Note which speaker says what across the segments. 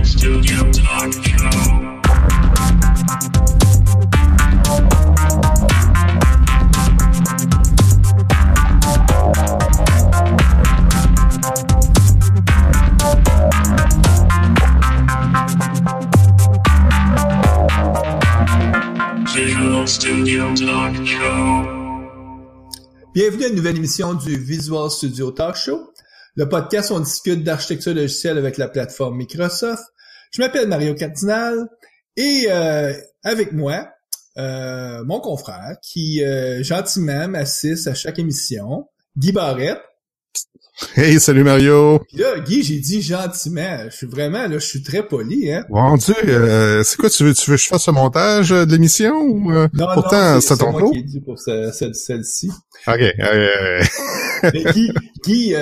Speaker 1: Studio Talk Show. Visual Studio Talk Show.
Speaker 2: Bienvenue à une nouvelle émission du Visual Studio Talk Show, le podcast où on discute d'architecture logicielle avec la plateforme Microsoft. Je m'appelle Mario Cardinal et avec moi, mon confrère qui gentiment m'assiste à chaque émission, Guy Barrette.
Speaker 3: Hey, salut Mario!
Speaker 2: Puis là, Guy, j'ai dit gentiment. Je suis très poli, hein.
Speaker 3: Mon Dieu, c'est quoi, tu veux que je fasse le montage de l'émission ou
Speaker 2: Non,
Speaker 3: pourtant,
Speaker 2: c'est
Speaker 3: ton
Speaker 2: moi
Speaker 3: lot?
Speaker 2: qui ai dit pour celle-ci.
Speaker 3: OK.
Speaker 2: Mais Guy, tu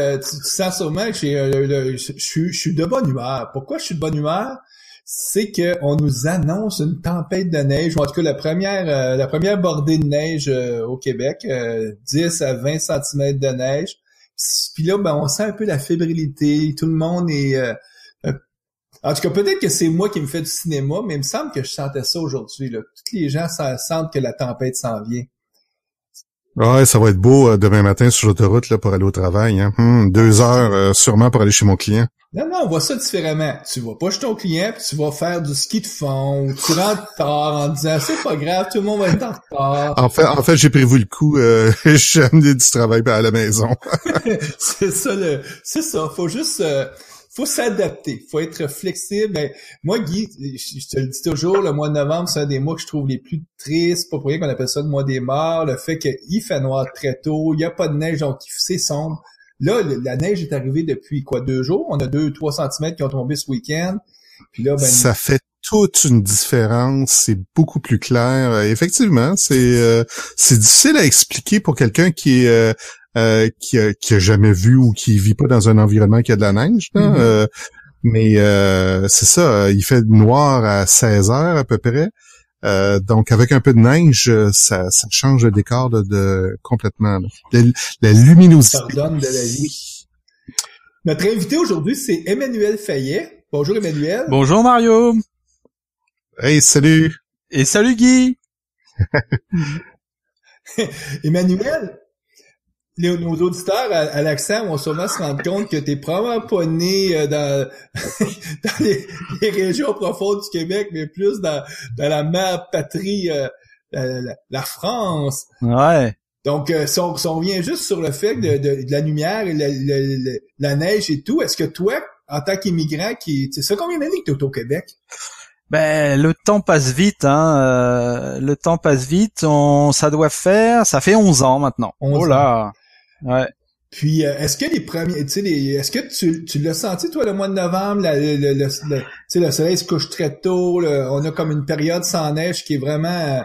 Speaker 2: sens sûrement que je suis de bonne humeur. Pourquoi je suis de bonne humeur? C'est que on nous annonce une tempête de neige, ou en tout cas la première bordée de neige au Québec, 10 à 20 cm de neige. Puis là, ben, on sent un peu la fébrilité. Tout le monde est... en tout cas, peut-être que c'est moi qui me fais du cinéma, mais il me semble que je sentais ça aujourd'hui. Là. Tous les gens sentent que la tempête s'en vient.
Speaker 3: Ouais, ça va être beau demain matin sur l'autoroute là pour aller au travail. Hein. 2 heures sûrement pour aller chez mon client.
Speaker 2: Non, on voit ça différemment. Tu vas pas chez ton client, puis tu vas faire du ski de fond, ou tu rentres tard en disant « c'est pas grave, tout le monde va être en retard ».
Speaker 3: En fait, j'ai prévu le coup. Je suis amené du travail à la maison.
Speaker 2: C'est ça. Faut s'adapter. Faut être flexible. Ben, moi, Guy, je te le dis toujours, le mois de novembre, c'est un des mois que je trouve les plus tristes. Pas pour rien qu'on appelle ça le mois des morts. Le fait qu'il fait noir très tôt, il y a pas de neige, donc c'est sombre. Là, la neige est arrivée depuis 2 jours? On a 2-3 centimètres qui ont tombé ce week-end. Puis là,
Speaker 3: ça fait toute une différence. C'est beaucoup plus clair. Effectivement, c'est difficile à expliquer pour quelqu'un qui a jamais vu ou qui vit pas dans un environnement qui a de la neige. Là. Mais c'est ça. Il fait noir à 16 heures à peu près. Donc, avec un peu de neige, ça change le décor de complètement. Là. La luminosité.
Speaker 2: Ça redonne de la vie. Notre invité aujourd'hui, c'est Emmanuel Fayet. Bonjour, Emmanuel.
Speaker 4: Bonjour, Mario.
Speaker 3: Hey, salut.
Speaker 4: Et salut, Guy.
Speaker 2: Emmanuel, nos auditeurs à l'accent vont sûrement se rendre compte que t'es probablement pas né dans les régions profondes du Québec, mais plus dans la mère patrie, la France.
Speaker 4: Ouais.
Speaker 2: Donc, si on revient juste sur le fait de la lumière et la neige et tout, est-ce que toi, en tant qu'immigrant, ça fait combien d'années que t'es au Québec?
Speaker 4: Ben, le temps passe vite, hein. Le temps passe vite. Ça fait 11 ans maintenant.
Speaker 2: 11
Speaker 4: oh là. Ouais.
Speaker 2: Puis, est-ce que les premiers, est-ce que tu l'as senti, toi, le mois de novembre, le soleil se couche très tôt, on a comme une période sans neige qui est vraiment,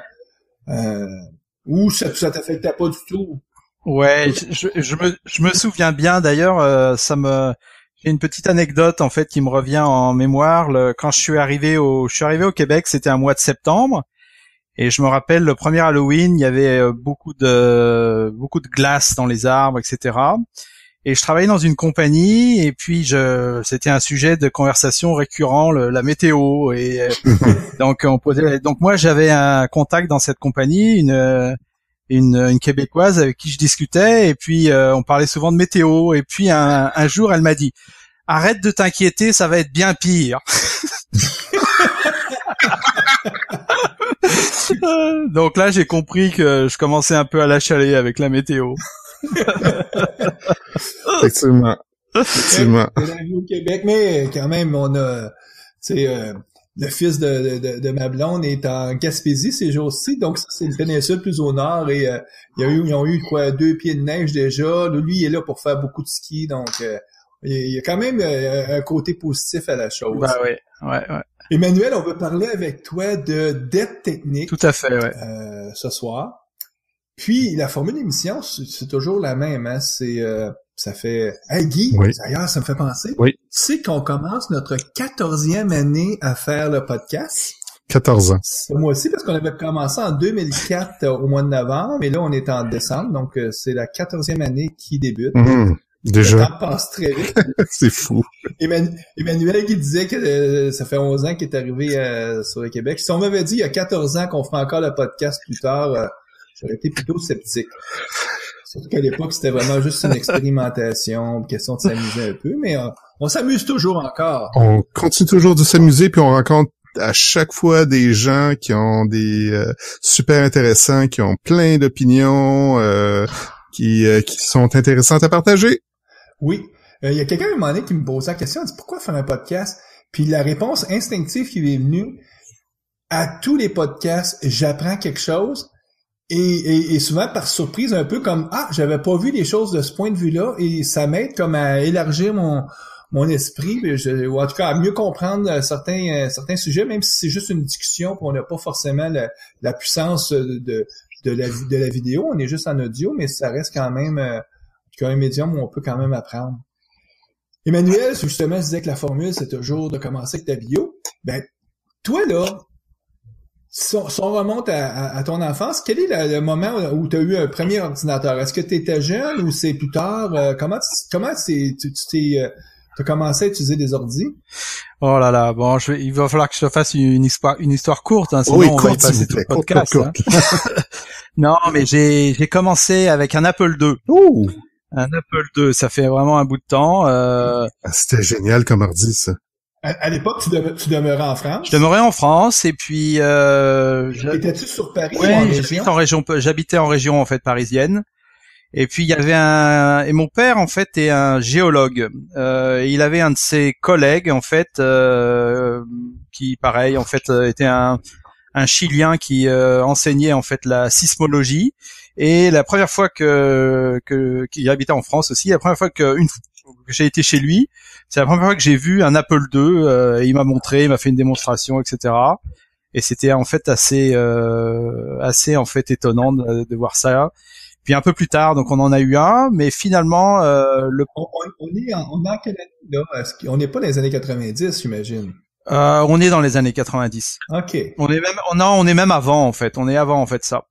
Speaker 2: où ça t'affectait pas du tout?
Speaker 4: Ouais, je me souviens bien, d'ailleurs, j'ai une petite anecdote, en fait, qui me revient en mémoire. Quand je suis arrivé au Québec, c'était un mois de septembre. Et je me rappelle, le premier Halloween, il y avait beaucoup de glace dans les arbres, etc. Et je travaillais dans une compagnie, et puis c'était un sujet de conversation récurrent, la météo. Et donc moi, j'avais un contact dans cette compagnie, une Québécoise avec qui je discutais, et puis on parlait souvent de météo. Et puis un jour, elle m'a dit « Arrête de t'inquiéter, ça va être bien pire ». Donc là, j'ai compris que je commençais un peu à l'achaler avec la météo.
Speaker 3: Effectivement.
Speaker 2: C'est la vie au Québec, mais quand même, on a, le fils de ma blonde est en Gaspésie ces jours-ci, donc ça, c'est une péninsule plus au nord, et ils ont eu 2 pieds de neige déjà. Lui, il est là pour faire beaucoup de ski, donc il y a quand même un côté positif à la chose.
Speaker 4: Bah ouais.
Speaker 2: Emmanuel, on veut parler avec toi de dette technique.
Speaker 4: Tout à fait, ouais.
Speaker 2: Ce soir. Puis, la formule d'émission, c'est toujours la même, hein. Ça fait... Hey, Guy,
Speaker 3: oui.
Speaker 2: D'ailleurs, ça me fait penser.
Speaker 3: Oui.
Speaker 2: Tu sais qu'on commence notre 14e année à faire le podcast.
Speaker 3: 14 ans.
Speaker 2: C'est moi aussi, parce qu'on avait commencé en 2004 au mois de novembre, et là, on est en décembre, donc c'est la 14e année qui débute.
Speaker 3: Déjà.
Speaker 2: Le temps passe très vite.
Speaker 3: C'est fou.
Speaker 2: Emmanuel qui disait que ça fait 11 ans qu'il est arrivé sur le Québec. Si on m'avait dit il y a 14 ans qu'on ferait encore le podcast plus tard, j'aurais été plutôt sceptique. Surtout qu'à l'époque, c'était vraiment juste une expérimentation, une question de s'amuser un peu, mais on s'amuse toujours encore.
Speaker 3: On continue toujours de s'amuser, puis on rencontre à chaque fois des gens qui ont des super intéressants, qui ont plein d'opinions, qui sont intéressantes à partager.
Speaker 2: Oui. Il y a quelqu'un à un moment donné qui me posait la question, il dit pourquoi faire un podcast? Puis la réponse instinctive qui lui est venue, à tous les podcasts, j'apprends quelque chose. Et souvent par surprise, un peu comme j'avais pas vu les choses de ce point de vue-là, et ça m'aide comme à élargir mon esprit, ou en tout cas à mieux comprendre certains sujets, même si c'est juste une discussion, puis on n'a pas forcément la puissance de la vidéo, on est juste en audio, mais ça reste quand même un médium où on peut quand même apprendre. Emmanuel, justement, disait que la formule, c'est toujours de commencer avec ta bio. Ben, toi là, si on remonte à ton enfance, quel est le moment où tu as eu un premier ordinateur? Est-ce que tu étais jeune ou c'est plus tard? Comment t'as commencé à utiliser des ordis?
Speaker 4: Oh là là, bon, il va falloir que je te fasse une histoire courte, hein, sinon
Speaker 3: oui,
Speaker 4: on va y passer tout le podcast.
Speaker 3: Courte.
Speaker 4: Hein. Non, mais j'ai commencé avec un Apple II.
Speaker 3: Ouh!
Speaker 4: Un Apple II, ça fait vraiment un bout de temps.
Speaker 3: C'était génial comme ordi, ça.
Speaker 2: À l'époque, tu demeurais en France?
Speaker 4: Je demeurais en France et puis
Speaker 2: étais-tu sur Paris ou en région?
Speaker 4: J'habitais en région en fait parisienne. Et puis il y avait et mon père en fait est un géologue. Et il avait un de ses collègues en fait qui pareil en fait était un Chilien qui enseignait en fait la sismologie. Et la première fois qu'il habitait en France aussi, la première fois que j'ai été chez lui, c'est la première fois que j'ai vu un Apple II. Et il m'a montré, il m'a fait une démonstration, etc. Et c'était en fait assez en fait étonnant de voir ça. Puis un peu plus tard, donc on en a eu un, mais finalement
Speaker 2: on est en quelle année là? On n'est pas dans les années 90, j'imagine.
Speaker 4: On est dans les années 90.
Speaker 2: OK.
Speaker 4: On est même avant en fait. On est avant en fait ça.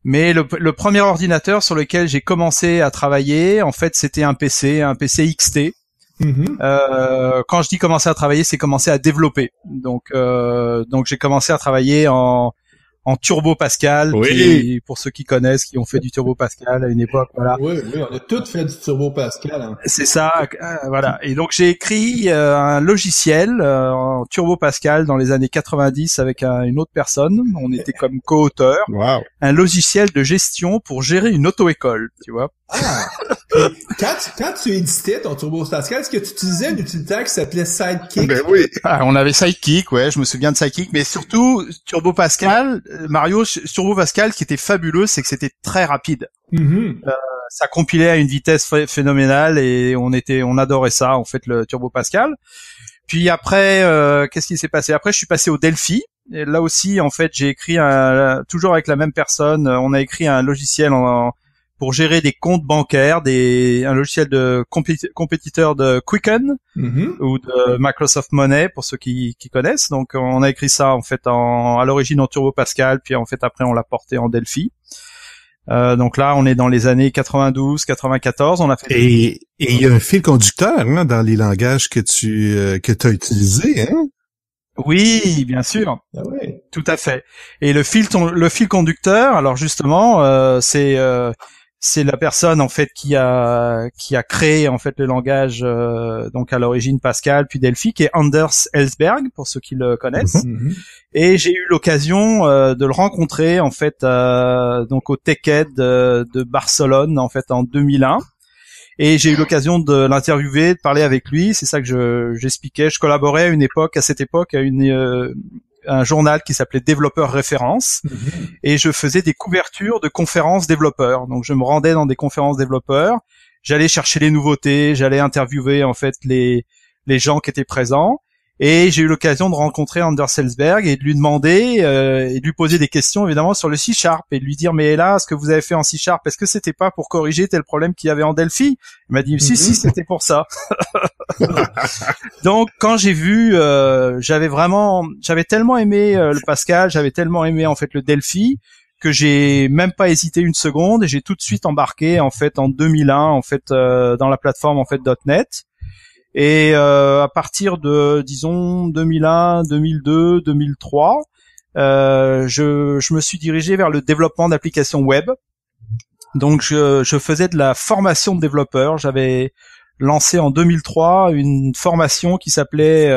Speaker 4: Mais le premier ordinateur sur lequel j'ai commencé à travailler, en fait, c'était un PC XT.
Speaker 2: Mm-hmm.
Speaker 4: Quand je dis commencer à travailler, c'est commencer à développer. Donc j'ai commencé à travailler en Turbo Pascal.
Speaker 3: Oui.
Speaker 4: Pour ceux qui connaissent, qui ont fait du Turbo Pascal à une époque, voilà.
Speaker 2: Oui, on a tous fait du Turbo Pascal. Hein.
Speaker 4: C'est ça, voilà. Et donc j'ai écrit un logiciel en Turbo Pascal dans les années 90 avec une autre personne. On était comme co-auteur.
Speaker 3: Wow.
Speaker 4: Un logiciel de gestion pour gérer une auto-école, tu vois.
Speaker 2: Ah! Quand tu éditais ton Turbo Pascal, est-ce que tu utilisais un utilitaire qui s'appelait Sidekick?
Speaker 3: Ben oui.
Speaker 4: On avait Sidekick, ouais, je me souviens de Sidekick, mais surtout Turbo Pascal, Turbo Pascal, ce qui était fabuleux, c'est que c'était très rapide.
Speaker 2: Mm-hmm.
Speaker 4: Ça compilait à une vitesse phénoménale et on adorait ça, en fait, le Turbo Pascal. Puis après, qu'est-ce qui s'est passé? Après, je suis passé au Delphi. Et là aussi, en fait, j'ai écrit toujours avec la même personne, on a écrit un logiciel pour gérer des comptes bancaires, un logiciel de compétiteur de Quicken
Speaker 2: Mm-hmm.
Speaker 4: ou de Microsoft Money pour ceux qui connaissent. Donc on a écrit ça en fait à l'origine en Turbo Pascal, puis en fait après on l'a porté en Delphi. Donc là on est dans les années 92, 94. On a fait
Speaker 3: Et il y a un fil conducteur hein, dans les langages que t'as utilisés, hein?
Speaker 4: Oui, bien sûr.
Speaker 2: Ah ouais.
Speaker 4: Tout à fait. Et le fil conducteur, alors justement, c'est la personne en fait qui a créé en fait le langage donc à l'origine Pascal puis Delphi, qui est Anders Ellsberg pour ceux qui le connaissent.
Speaker 2: Mm-hmm.
Speaker 4: Et j'ai eu l'occasion de le rencontrer en fait donc au TechEd de Barcelone en fait en 2001. Et j'ai eu l'occasion de l'interviewer, de parler avec lui. C'est ça que j'expliquais. Je collaborais à cette époque à un journal qui s'appelait Développeurs Référence.
Speaker 2: Mm-hmm.
Speaker 4: Et je faisais des couvertures de conférences développeurs. Donc je me rendais dans des conférences développeurs. J'allais chercher les nouveautés. J'allais interviewer en fait les gens qui étaient présents. Et j'ai eu l'occasion de rencontrer Anders Ellsberg et de lui demander et de lui poser des questions évidemment sur le C# et de lui dire mais là ce que vous avez fait en C#, est-ce que c'était pas pour corriger tel problème qu'il y avait en Delphi? Il m'a dit si c'était pour ça. Donc quand j'ai vu j'avais tellement aimé le Pascal, j'avais tellement aimé en fait le Delphi que j'ai même pas hésité une seconde et j'ai tout de suite embarqué en fait en 2001 en fait dans la plateforme en fait .NET. Et à partir de disons 2001, 2002, 2003, je me suis dirigé vers le développement d'applications web. Donc je faisais de la formation de développeurs. J'avais lancé en 2003 une formation qui s'appelait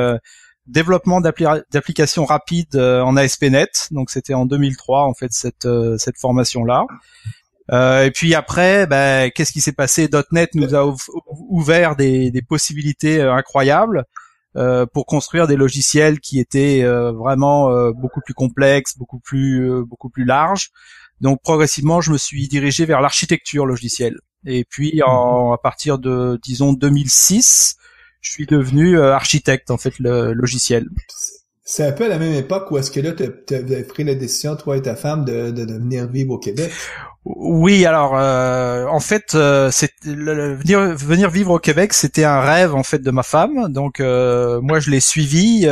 Speaker 4: développement d'applications rapides en ASP.NET. Donc c'était en 2003 en fait cette formation là. Et puis après, qu'est-ce qui s'est passé? .NET nous a ouvert des possibilités incroyables pour construire des logiciels qui étaient vraiment beaucoup plus complexes, beaucoup plus larges. Donc progressivement, je me suis dirigé vers l'architecture logicielle. Et puis à partir de disons 2006, je suis devenu architecte en fait le logiciel.
Speaker 2: C'est un peu à la même époque où est-ce que là tu as pris la décision, toi et ta femme, de venir vivre au Québec?
Speaker 4: Oui, alors en fait, venir vivre au Québec, c'était un rêve en fait de ma femme. Donc moi je l'ai suivi,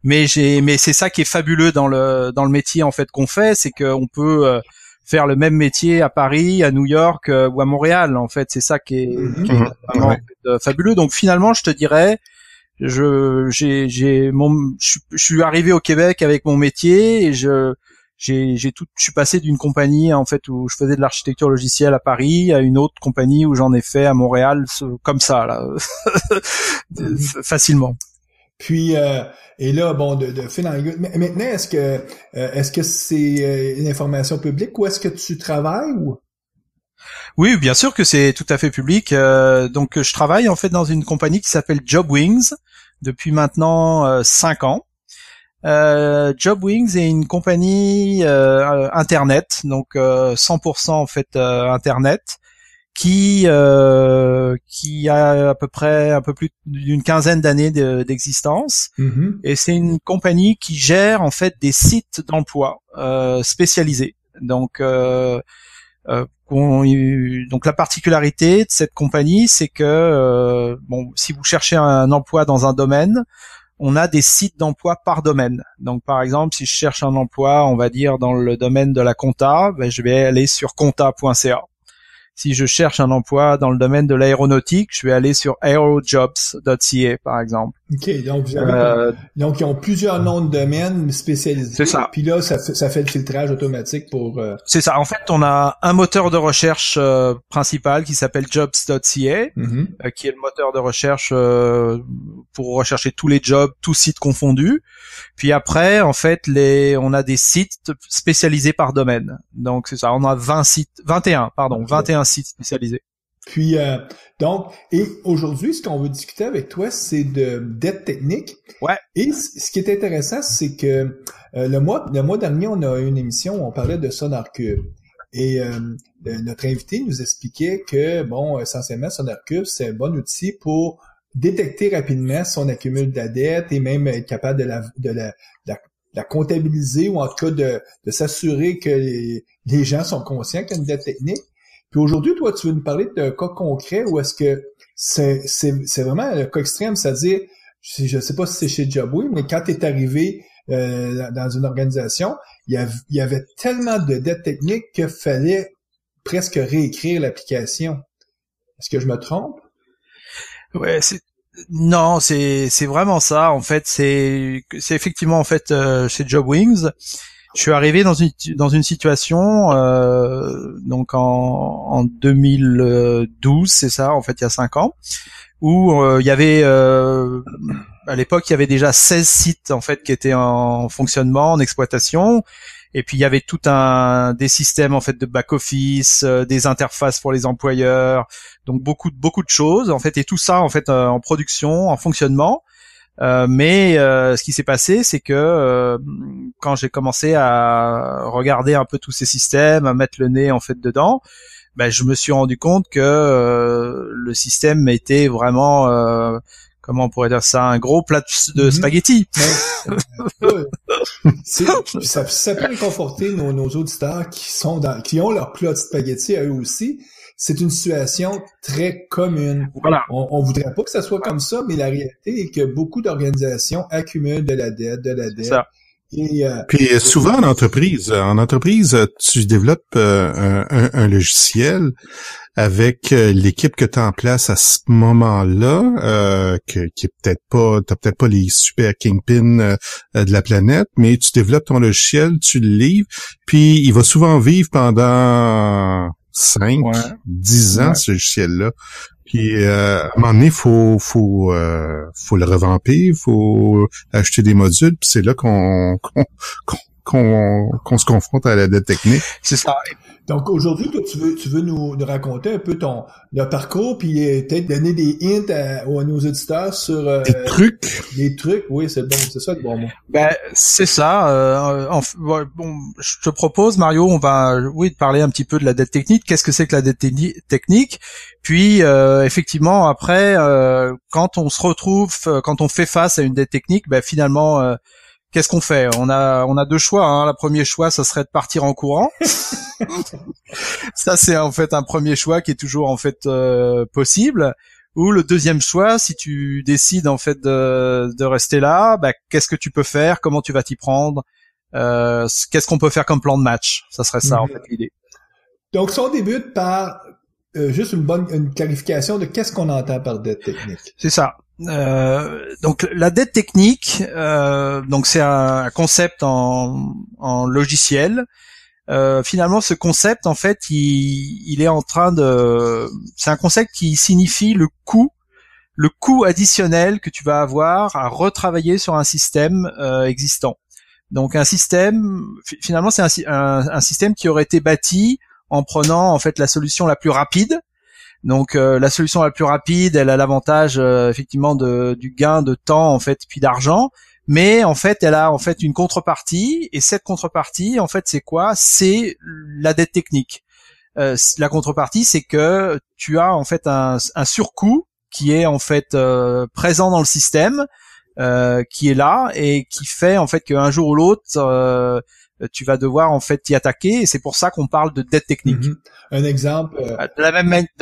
Speaker 4: mais c'est ça qui est fabuleux dans le métier en fait qu'on fait, c'est qu'on peut faire le même métier à Paris, à New York ou à Montréal. En fait, c'est ça qui est vraiment en fait, fabuleux. Donc finalement, je te dirais, je suis arrivé au Québec avec mon métier et je suis passé d'une compagnie en fait où je faisais de l'architecture logicielle à Paris à une autre compagnie où j'en ai fait à Montréal comme ça là facilement.
Speaker 2: Puis et là bon de fil en aiguille. Mais maintenant est-ce que c'est une information publique ou est-ce que tu travailles ou?
Speaker 4: Oui, bien sûr que c'est tout à fait public. Donc je travaille en fait dans une compagnie qui s'appelle JobWings depuis maintenant 5 ans. JobWings est une compagnie internet, donc 100% en fait internet, qui a à peu près un peu plus d'une quinzaine d'années d'existence. Et c'est une compagnie qui gère en fait des sites d'emploi spécialisés. Donc la particularité de cette compagnie, c'est que si vous cherchez un emploi dans un domaine, on a des sites d'emploi par domaine. Donc, par exemple, si je cherche un emploi, on va dire dans le domaine de la compta, je vais aller sur compta.ca. Si je cherche un emploi dans le domaine de l'aéronautique, je vais aller sur aerojobs.ca, par exemple.
Speaker 2: OK, donc donc ils ont plusieurs noms de domaines spécialisés.
Speaker 4: C'est ça.
Speaker 2: Puis là, ça fait le filtrage automatique pour...
Speaker 4: C'est ça. En fait, on a un moteur de recherche principal qui s'appelle jobs.ca, qui est le moteur de recherche pour rechercher tous les jobs, tous sites confondus. Puis après, en fait, on a des sites spécialisés par domaine. Donc c'est ça. On a 21 sites spécialisés.
Speaker 2: Puis donc, et aujourd'hui, ce qu'on veut discuter avec toi, c'est de dette technique.
Speaker 4: Ouais.
Speaker 2: Et ce qui est intéressant, c'est que le mois dernier, on a eu une émission où on parlait de SonarCube. Et notre invité nous expliquait que, essentiellement, SonarCube, c'est un bon outil pour détecter rapidement si on accumule de la dette et même être capable de la comptabiliser ou en tout cas de s'assurer que les gens sont conscients qu'il y a une dette technique. Puis aujourd'hui, toi, tu veux nous parler de cas concret ou est-ce que c'est vraiment le cas extrême, c'est-à-dire, je sais pas si c'est chez JobWings, mais quand tu es arrivé dans une organisation, il y avait tellement de dettes techniques qu'il fallait presque réécrire l'application. Est-ce que je me trompe?
Speaker 4: Ouais, non, c'est vraiment ça. En fait, c'est effectivement en fait chez JobWings. Je suis arrivé dans une situation donc en 2012, c'est ça, en fait il y a 5 ans, où il y avait à l'époque il y avait déjà 16 sites en fait qui étaient en fonctionnement, en exploitation, et puis il y avait tout des systèmes en fait de back office, des interfaces pour les employeurs, donc beaucoup de choses en fait, et tout ça en fait en production, en fonctionnement. Mais ce qui s'est passé, c'est que quand j'ai commencé à regarder un peu tous ces systèmes, à mettre le nez en fait dedans, je me suis rendu compte que le système était vraiment, comment on pourrait dire ça, un gros plat de spaghettis.
Speaker 2: Ça peut réconforter nos auditeurs qui ont leur plat de spaghettis à eux aussi. C'est une situation très commune.
Speaker 4: Voilà.
Speaker 2: On voudrait pas que ça soit comme ça, mais la réalité est que beaucoup d'organisations accumulent de la dette.
Speaker 4: Ça.
Speaker 3: Puis souvent en entreprise, tu développes un logiciel avec l'équipe que tu as en place à ce moment-là, qui est t'as peut-être pas les super kingpins de la planète, mais tu développes ton logiciel, tu le livres, puis il va souvent vivre pendant 5, 10 ans, ce logiciel-là. Puis à un moment donné, faut le revamper, faut acheter des modules, puis c'est là qu'on se confronte à la dette technique.
Speaker 4: C'est ça.
Speaker 2: Donc aujourd'hui, toi, tu veux nous raconter un peu le parcours, puis peut-être donner des hints à nos auditeurs sur
Speaker 3: des trucs.
Speaker 2: Des trucs, oui, c'est ça le bon mot.
Speaker 4: Ben c'est ça. Bon, je te propose, Mario, on va parler un petit peu de la dette technique. Qu'est-ce que c'est que la dette technique? Puis effectivement, après, quand on se retrouve, quand on fait face à une dette technique, ben finalement. Qu'est-ce qu'on fait? On a deux choix. Hein. Le premier choix, ça serait de partir en courant. Ça, c'est en fait un premier choix qui est toujours en fait possible. Ou le deuxième choix, si tu décides en fait de rester là, bah, qu'est-ce que tu peux faire? Comment tu vas t'y prendre? Qu'est-ce qu'on peut faire comme plan de match? Ça serait ça en fait l'idée.
Speaker 2: Donc, si on débute par juste une clarification de qu'est-ce qu'on entend par dette technique.
Speaker 4: C'est ça. Donc la dette technique, donc c'est un concept en logiciel. Finalement, ce concept, en fait, il est en train c'est un concept qui signifie le coût additionnel que tu vas avoir à retravailler sur un système existant. Donc un système, finalement, c'est un système qui aurait été bâti en prenant en fait la solution la plus rapide. Donc la solution la plus rapide, elle a l'avantage effectivement du gain de temps en fait puis d'argent, mais en fait elle a en fait une contrepartie, et cette contrepartie en fait c'est quoi? C'est la dette technique. La contrepartie, c'est que tu as en fait un surcoût qui est en fait présent dans le système, qui est là et qui fait en fait qu'un jour ou l'autre tu vas devoir en fait t'y attaquer, et c'est pour ça qu'on parle de dette technique.
Speaker 2: Mm-hmm. Un exemple
Speaker 4: de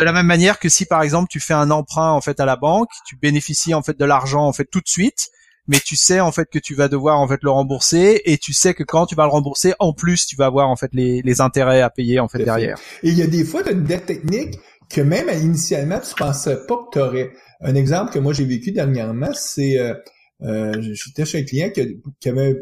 Speaker 4: la même manière que si par exemple tu fais un emprunt en fait à la banque, tu bénéficies en fait de l'argent en fait tout de suite, mais tu sais en fait que tu vas devoir en fait le rembourser, et tu sais que quand tu vas le rembourser, en plus tu vas avoir en fait les intérêts à payer en fait derrière.
Speaker 2: Et il y a des fois tu as une dette technique que même initialement tu pensais pas que tu aurais. Un exemple que moi j'ai vécu dernièrement, c'est j'étais chez un client qui avait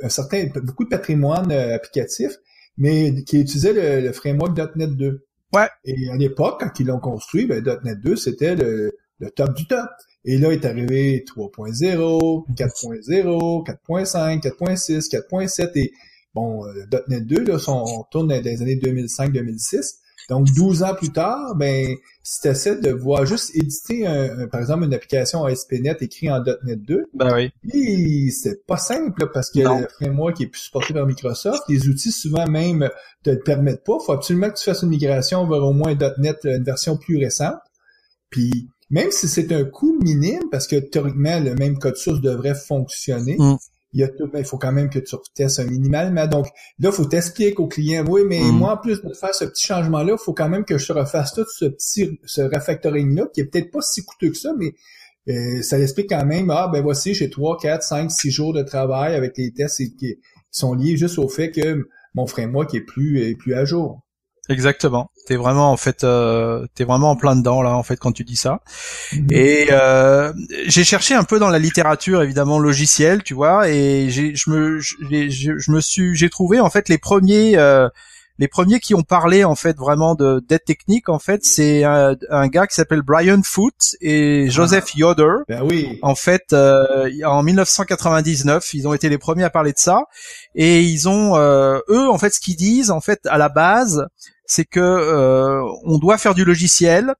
Speaker 2: beaucoup de patrimoine applicatif, mais qui utilisait le framework .NET 2.
Speaker 4: Ouais.
Speaker 2: Et à l'époque, quand ils l'ont construit, .NET 2, c'était le top du top. Et là, est arrivé 3.0, 4.0, 4.5, 4.6, 4.7, et bon, .NET 2, là, on tourne dans les années 2005-2006. Donc, 12 ans plus tard, si tu essaies de voir juste éditer, par exemple, une application ASP.NET écrite en .NET 2, et c'est pas simple, là, parce que le framework est plus supporté par Microsoft. Les outils, souvent même, te le permettent pas. Faut absolument que tu fasses une migration vers au moins .NET, une version plus récente. Puis, même si c'est un coût minime, parce que théoriquement, le même code source devrait fonctionner, il faut quand même que tu retestes un minimalement. Donc, là, il faut t'expliquer au client, oui, mais moi, en plus de faire ce petit changement-là, il faut quand même que je refasse tout ce refactoring-là, qui est peut-être pas si coûteux que ça, mais ça l'explique quand même, voici, j'ai 3, 4, 5, 6 jours de travail avec les tests qui sont liés juste au fait que mon framework est plus à jour.
Speaker 4: Exactement. T'es vraiment en fait, t'es vraiment en plein dedans là en fait quand tu dis ça. Et j'ai cherché un peu dans la littérature évidemment logicielle, tu vois, et j'ai trouvé en fait les premiers qui ont parlé en fait vraiment de dette technique, en fait c'est un gars qui s'appelle Brian Foote et Joseph Yoder.
Speaker 2: Ben oui.
Speaker 4: En fait en 1999 ils ont été les premiers à parler de ça, et ils ont eux en fait ce qu'ils disent en fait à la base, c'est que on doit faire du logiciel,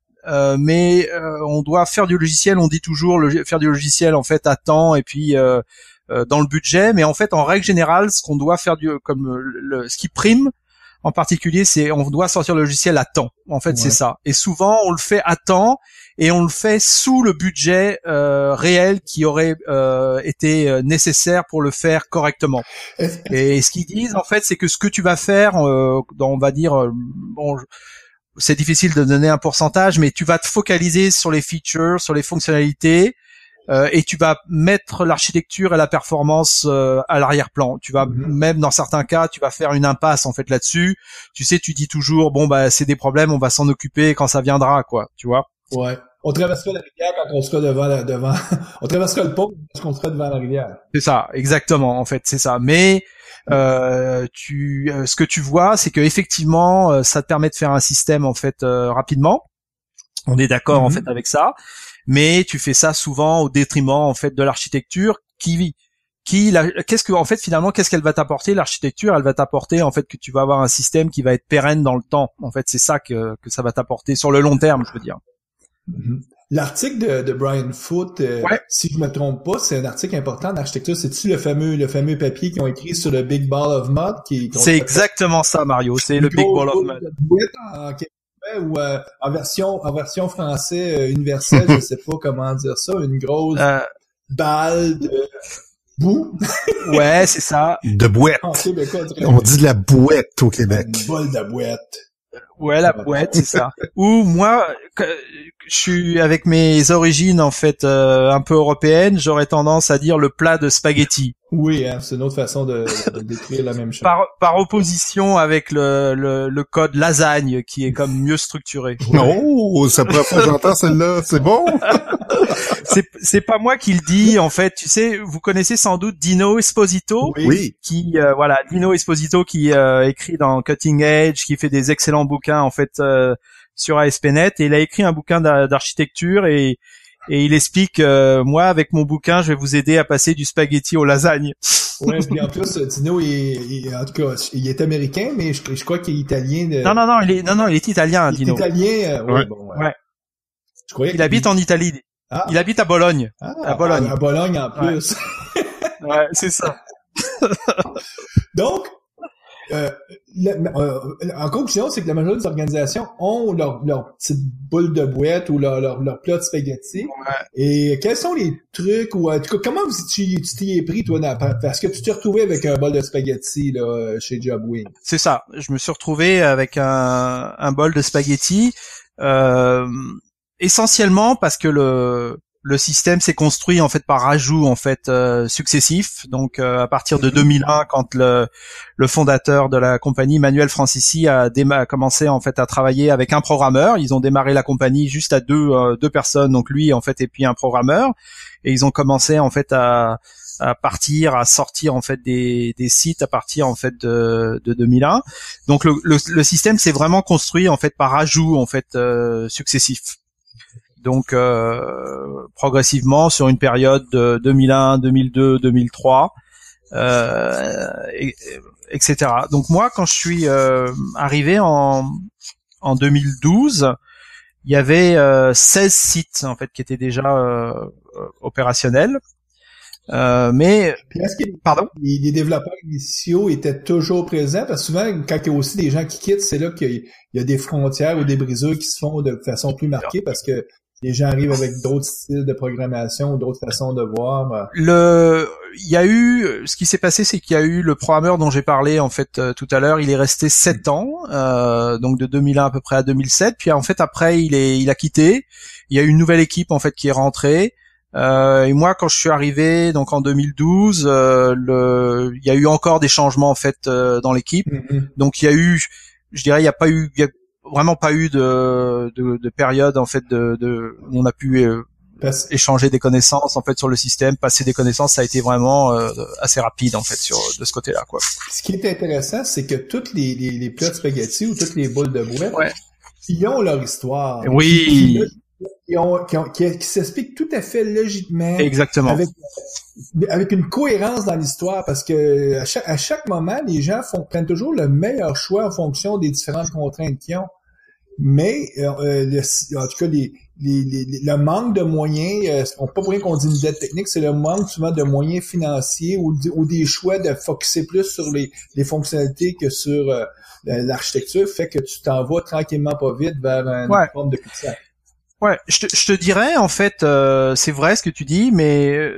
Speaker 4: mais on doit faire du logiciel, on dit toujours faire du logiciel en fait à temps et puis dans le budget, mais en fait en règle générale ce qu'on doit faire ce qui prime en particulier, c'est on doit sortir le logiciel à temps. En fait, c'est ça. Et souvent, on le fait à temps et on le fait sous le budget réel qui aurait été nécessaire pour le faire correctement. Et ce qu'ils disent, en fait, c'est que ce que tu vas faire, on va dire, c'est difficile de donner un pourcentage, mais tu vas te focaliser sur les features, sur les fonctionnalités, et tu vas mettre l'architecture et la performance à l'arrière-plan. Tu vas même dans certains cas, tu vas faire une impasse en fait là-dessus. Tu sais, tu dis toujours bon bah c'est des problèmes, on va s'en occuper quand ça viendra quoi, tu vois.
Speaker 2: Ouais. On traversera la rivière quand on sera devant on traversera le pont quand on sera devant la rivière.
Speaker 4: C'est ça, exactement en fait, c'est ça. Mais ce que tu vois, c'est que effectivement, ça te permet de faire un système en fait rapidement. On est d'accord en fait avec ça, mais tu fais ça souvent au détriment en fait de l'architecture qu'est-ce que en fait finalement qu'est-ce qu'elle va t'apporter l'architecture? Elle va t'apporter en fait que tu vas avoir un système qui va être pérenne dans le temps. En fait, c'est ça que ça va t'apporter sur le long terme, je veux dire.
Speaker 2: L'article de Brian Foote, si je me trompe pas, c'est un article important d'architecture. C'est-tu le fameux papier qu'ils ont écrit sur le Big Ball of Mud?
Speaker 4: C'est exactement ça, Mario. C'est le Big Ball of Mud.
Speaker 2: Ou en version français universelle, je sais pas comment dire ça, une grosse balle de boue.
Speaker 4: Ouais, c'est ça.
Speaker 3: De bouette.
Speaker 2: En québécois,
Speaker 3: on dit de la bouette au Québec.
Speaker 2: Une bolle de bouette.
Speaker 4: Ouais, la bouette, c'est ça. Ou moi, je suis avec mes origines en fait un peu européennes, j'aurais tendance à dire le plat de spaghetti.
Speaker 2: Oui, hein, c'est une autre façon de décrire la même chose.
Speaker 4: Par opposition avec le code lasagne qui est comme mieux structuré.
Speaker 3: Non, c'est la première fois que j'entends celle-là, c'est bon.
Speaker 4: C'est pas moi qui le dis en fait, tu sais, vous connaissez sans doute Dino Esposito,
Speaker 3: oui.
Speaker 4: Qui Dino Esposito qui écrit dans Cutting Edge, qui fait des excellents bouquins en fait sur ASP.NET, et il a écrit un bouquin d'architecture et il explique moi avec mon bouquin je vais vous aider à passer du spaghetti au lasagne.
Speaker 2: Ouais, puis en plus Dino en tout cas il est américain, mais je crois qu'il est italien.
Speaker 4: Non, il est italien, Dino.
Speaker 2: Italien,
Speaker 4: ouais.
Speaker 2: Je croyais
Speaker 4: il habite en Italie.
Speaker 2: Ah.
Speaker 4: Il habite à Bologne. À Bologne.
Speaker 2: À Bologne en plus.
Speaker 4: Ouais, c'est ça.
Speaker 2: Donc en conclusion, c'est que la majorité des organisations ont leur petite boule de boîte ou leur plat de spaghetti.
Speaker 4: Ouais.
Speaker 2: Et quels sont les trucs ou en tout cas, comment tu t'y es pris toi parce que tu t'es retrouvé avec un bol de spaghetti là chez Jobwin?
Speaker 4: C'est ça. Je me suis retrouvé avec un bol de spaghetti essentiellement parce que le système s'est construit en fait par ajout en fait successifs. Donc à partir de 2001, quand le fondateur de la compagnie, Manuel Francisi, a commencé en fait à travailler avec un programmeur. Ils ont démarré la compagnie juste à deux personnes, donc lui en fait et puis un programmeur, et ils ont commencé en fait à sortir en fait des sites à partir en fait de 2001. Donc le système s'est vraiment construit en fait par ajout en fait successifs. Donc progressivement sur une période de 2001, 2002, 2003, etc. Donc moi, quand je suis arrivé en 2012, il y avait 16 sites en fait qui étaient déjà opérationnels. Mais pardon,
Speaker 2: les développeurs initiaux étaient toujours présents parce que souvent quand il y a aussi des gens qui quittent, c'est là qu'il y a des frontières ou des brisures qui se font de façon plus marquée parce que les gens arrivent avec d'autres styles de programmation ou d'autres façons de voir.
Speaker 4: Il y a eu, ce qui s'est passé, c'est qu'il y a eu le programmeur dont j'ai parlé en fait tout à l'heure. Il est resté 7 ans, donc de 2001 à peu près à 2007. Puis en fait après il a quitté. Il y a eu une nouvelle équipe en fait qui est rentrée. Et moi, quand je suis arrivé, donc en 2012, il y a eu encore des changements en fait dans l'équipe. Donc il y a eu, je dirais, il y a vraiment pas eu de période en fait où on a pu échanger des connaissances en fait sur le système, passer des connaissances. Ça a été vraiment assez rapide en fait de ce côté-là, quoi.
Speaker 2: Ce qui est intéressant, c'est que toutes les plats de spaghetti ou toutes les boules de bouette, ils ont leur histoire.
Speaker 4: Oui.
Speaker 2: Qui s'explique tout à fait logiquement.
Speaker 4: Exactement.
Speaker 2: Avec une cohérence dans l'histoire, parce que à chaque moment, les gens prennent toujours le meilleur choix en fonction des différentes contraintes qu'ils ont. Mais en tout cas, le manque de moyens, pas pour rien qu'on dit une dette technique, c'est le manque souvent de moyens financiers ou des choix de focusser plus sur les fonctionnalités que sur l'architecture, fait que tu t'en vas tranquillement pas vite vers une forme de cul-de-sac.
Speaker 4: Ouais, je te dirais en fait, c'est vrai ce que tu dis, mais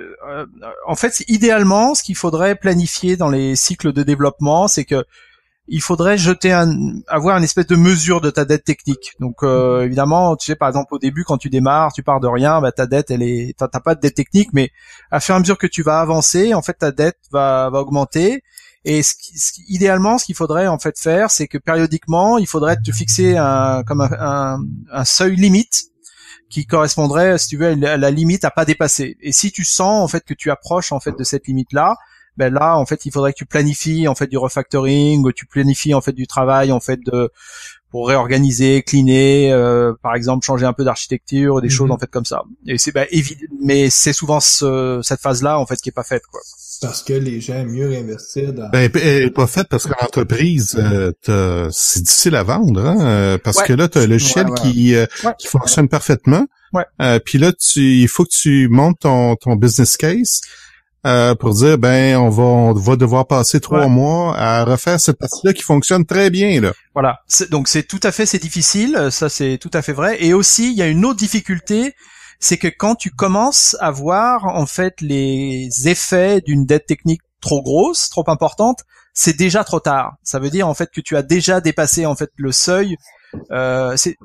Speaker 4: en fait, idéalement, ce qu'il faudrait planifier dans les cycles de développement, c'est que il faudrait avoir une espèce de mesure de ta dette technique. Donc évidemment, tu sais, par exemple au début quand tu démarres, tu pars de rien, bah ta dette t'as pas de dette technique, mais à fur et à mesure que tu vas avancer, en fait ta dette va augmenter. Et idéalement, ce qu'il faudrait en fait faire, c'est que périodiquement, il faudrait te fixer un seuil limite qui correspondrait, si tu veux, à la limite à pas dépasser. Et si tu sens en fait que tu approches en fait de cette limite-là, ben là en fait il faudrait que tu planifies en fait du refactoring, ou tu planifies en fait du travail en fait pour réorganiser, cleaner, par exemple changer un peu d'architecture, des choses en fait comme ça. Et c'est mais c'est souvent cette phase-là en fait qui est pas faite, quoi.
Speaker 2: Parce que les gens aiment mieux réinvestir dans...
Speaker 3: Ben, elle est pas faite parce que l'entreprise, c'est difficile à vendre, hein, parce que là, tu as un logiciel qui fonctionne parfaitement. Puis là, il faut que tu montes ton business case pour dire, ben, on va devoir passer 3 mois à refaire cette partie-là qui fonctionne très bien, là.
Speaker 4: Voilà. Donc c'est difficile, ça c'est tout à fait vrai. Et aussi, il y a une autre difficulté, c'est que quand tu commences à voir en fait les effets d'une dette technique trop grosse, trop importante, c'est déjà trop tard. Ça veut dire en fait que tu as déjà dépassé en fait le seuil. En fait,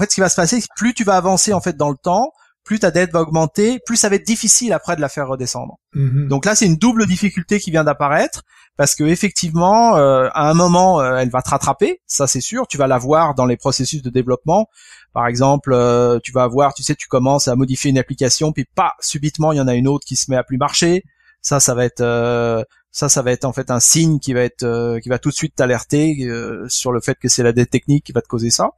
Speaker 4: ce qui va se passer, c'est que plus tu vas avancer en fait dans le temps, plus ta dette va augmenter, plus ça va être difficile après de la faire redescendre. Donc là, c'est une double difficulté qui vient d'apparaître, parce que effectivement, à un moment, elle va te rattraper, ça c'est sûr. Tu vas la voir dans les processus de développement. Par exemple, tu vas avoir, tu sais, tu commences à modifier une application, puis subitement, il y en a une autre qui se met à plus marcher. Ça va être en fait un signe qui va tout de suite t'alerter sur le fait que c'est la dette technique qui va te causer ça.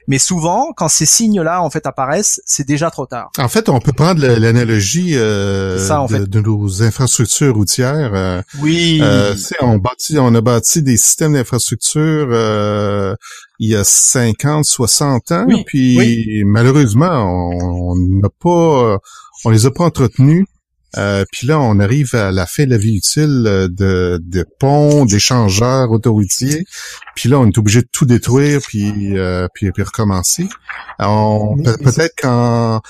Speaker 4: Mais souvent, quand ces signes-là en fait apparaissent, c'est déjà trop tard.
Speaker 3: En fait, on peut prendre l'analogie de nos infrastructures routières.
Speaker 4: Oui.
Speaker 3: On a bâti des systèmes d'infrastructures il y a 50, 60 ans, puis malheureusement, on les a pas entretenus. Puis là, on arrive à la fin de la vie utile de ponts, d'échangeurs autoroutiers. Puis là, on est obligé de tout détruire puis recommencer. Peut-être qu'en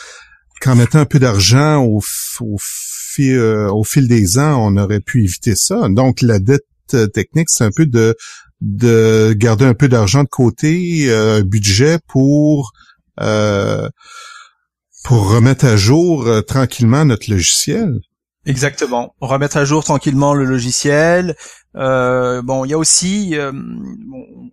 Speaker 3: mettant un peu d'argent au fil des ans, on aurait pu éviter ça. Donc, la dette technique, c'est un peu de garder un peu d'argent de côté, un budget pour remettre à jour tranquillement notre logiciel.
Speaker 4: Exactement. Remettre à jour tranquillement le logiciel. Il y a aussi,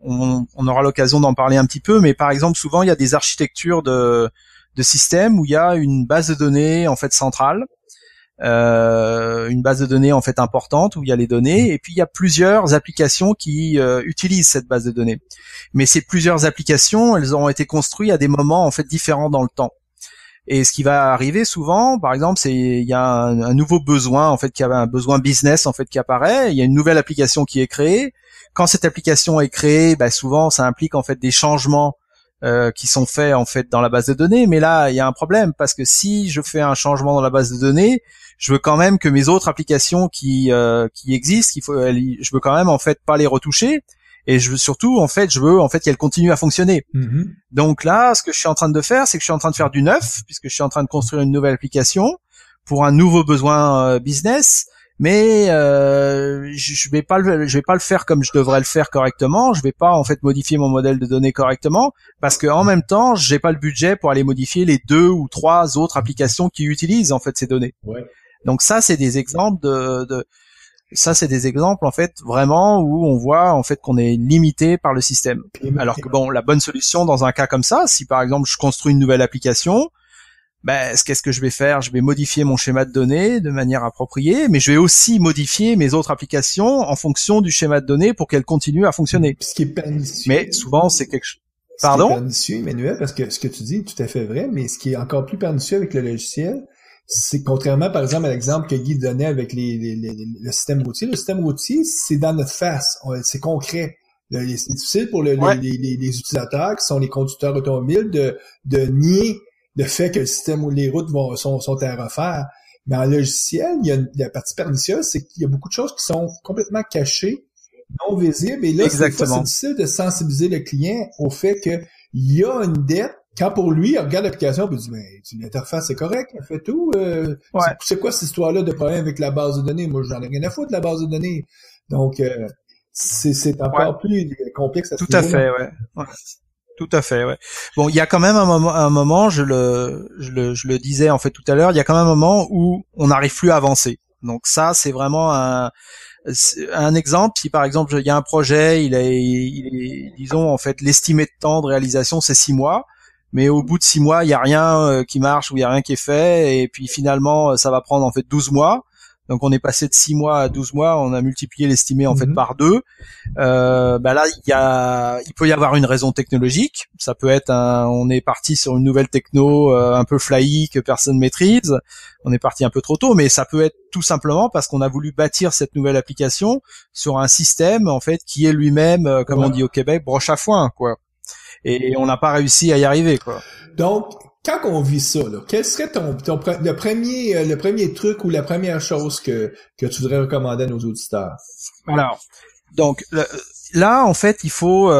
Speaker 4: on aura l'occasion d'en parler un petit peu, mais par exemple, souvent, il y a des architectures de systèmes où il y a une base de données, en fait, centrale. Une base de données, en fait, importante, où il y a les données, et puis il y a plusieurs applications qui utilisent cette base de données. Mais ces plusieurs applications, elles ont été construites à des moments, en fait, différents dans le temps. Et ce qui va arriver souvent, par exemple, il y a un nouveau besoin, en fait, qui avait un besoin business, en fait, qui apparaît. Il y a une nouvelle application qui est créée. Quand cette application est créée, souvent, ça implique, en fait, des changements, qui sont faits, en fait, dans la base de données. Mais là, il y a un problème, parce que si je fais un changement dans la base de données, je veux quand même que mes autres applications qui existent, je veux quand même, en fait, pas les retoucher. Et je veux surtout, en fait, qu'elle continue à fonctionner. Donc là, ce que je suis en train de faire, c'est que je suis en train de faire du neuf, puisque je suis en train de construire une nouvelle application pour un nouveau besoin business. Mais je vais pas le faire comme je devrais le faire correctement. Je vais pas en fait modifier mon modèle de données correctement, parce que en même temps, j'ai pas le budget pour aller modifier les 2 ou 3 autres applications qui utilisent en fait ces données. Donc ça, c'est des exemples ça, c'est des exemples, en fait, vraiment, où on voit, en fait, qu'on est limité par le système. Alors que la bonne solution dans un cas comme ça, si par exemple, je construis une nouvelle application, qu'est-ce que je vais faire? Je vais modifier mon schéma de données de manière appropriée, mais je vais aussi modifier mes autres applications en fonction du schéma de données pour qu'elles continuent à fonctionner.
Speaker 2: Ce qui est pernicieux.
Speaker 4: Mais souvent, c'est quelque chose... Pardon?
Speaker 2: Ce qui est pernicieux, Emmanuel, parce que ce que tu dis est tout à fait vrai, mais ce qui est encore plus pernicieux avec le logiciel, c'est contrairement, par exemple, à l'exemple que Guy donnait avec le système routier. Le système routier, c'est dans notre face. C'est concret. C'est difficile pour les utilisateurs, qui sont les conducteurs automobiles, de nier le fait que le système ou les routes sont à refaire. Mais en logiciel, il y a la partie pernicieuse, c'est qu'il y a beaucoup de choses qui sont complètement cachées, non visibles. Et là, c'est difficile de sensibiliser le client au fait qu'il y a une dette. Quand pour lui, il regarde l'application et il dit, l'interface c'est correct, elle fait tout. C'est quoi cette histoire-là de problème avec la base de données? Moi, j'en ai rien à foutre de la base de données. Donc, c'est encore plus complexe à ce
Speaker 4: Tout à
Speaker 2: niveau-là.
Speaker 4: fait, ouais. Ouais. Tout à fait, ouais. Bon, il y a quand même un moment, je le disais en fait tout à l'heure, il y a quand même un moment où on n'arrive plus à avancer. Donc ça, c'est vraiment un exemple. Si par exemple il y a un projet, il est, disons en fait, l'estimé de temps de réalisation c'est 6 mois, mais au bout de 6 mois il y a rien qui marche ou il y a rien qui est fait, et puis finalement ça va prendre en fait 12 mois. Donc on est passé de 6 mois à 12 mois, on a multiplié l'estimé en fait par 2. Là il peut y avoir une raison technologique. Ça peut être on est parti sur une nouvelle techno un peu flyy que personne maîtrise. On est parti un peu trop tôt, mais ça peut être tout simplement parce qu'on a voulu bâtir cette nouvelle application sur un système en fait qui est lui-même, comme on dit au Québec, broche à foin, quoi. Et on n'a pas réussi à y arriver, quoi.
Speaker 2: Donc, quand on vit ça, là, quel serait le premier truc ou la première chose que tu voudrais recommander à nos auditeurs?
Speaker 4: Alors, donc là, en fait, il faut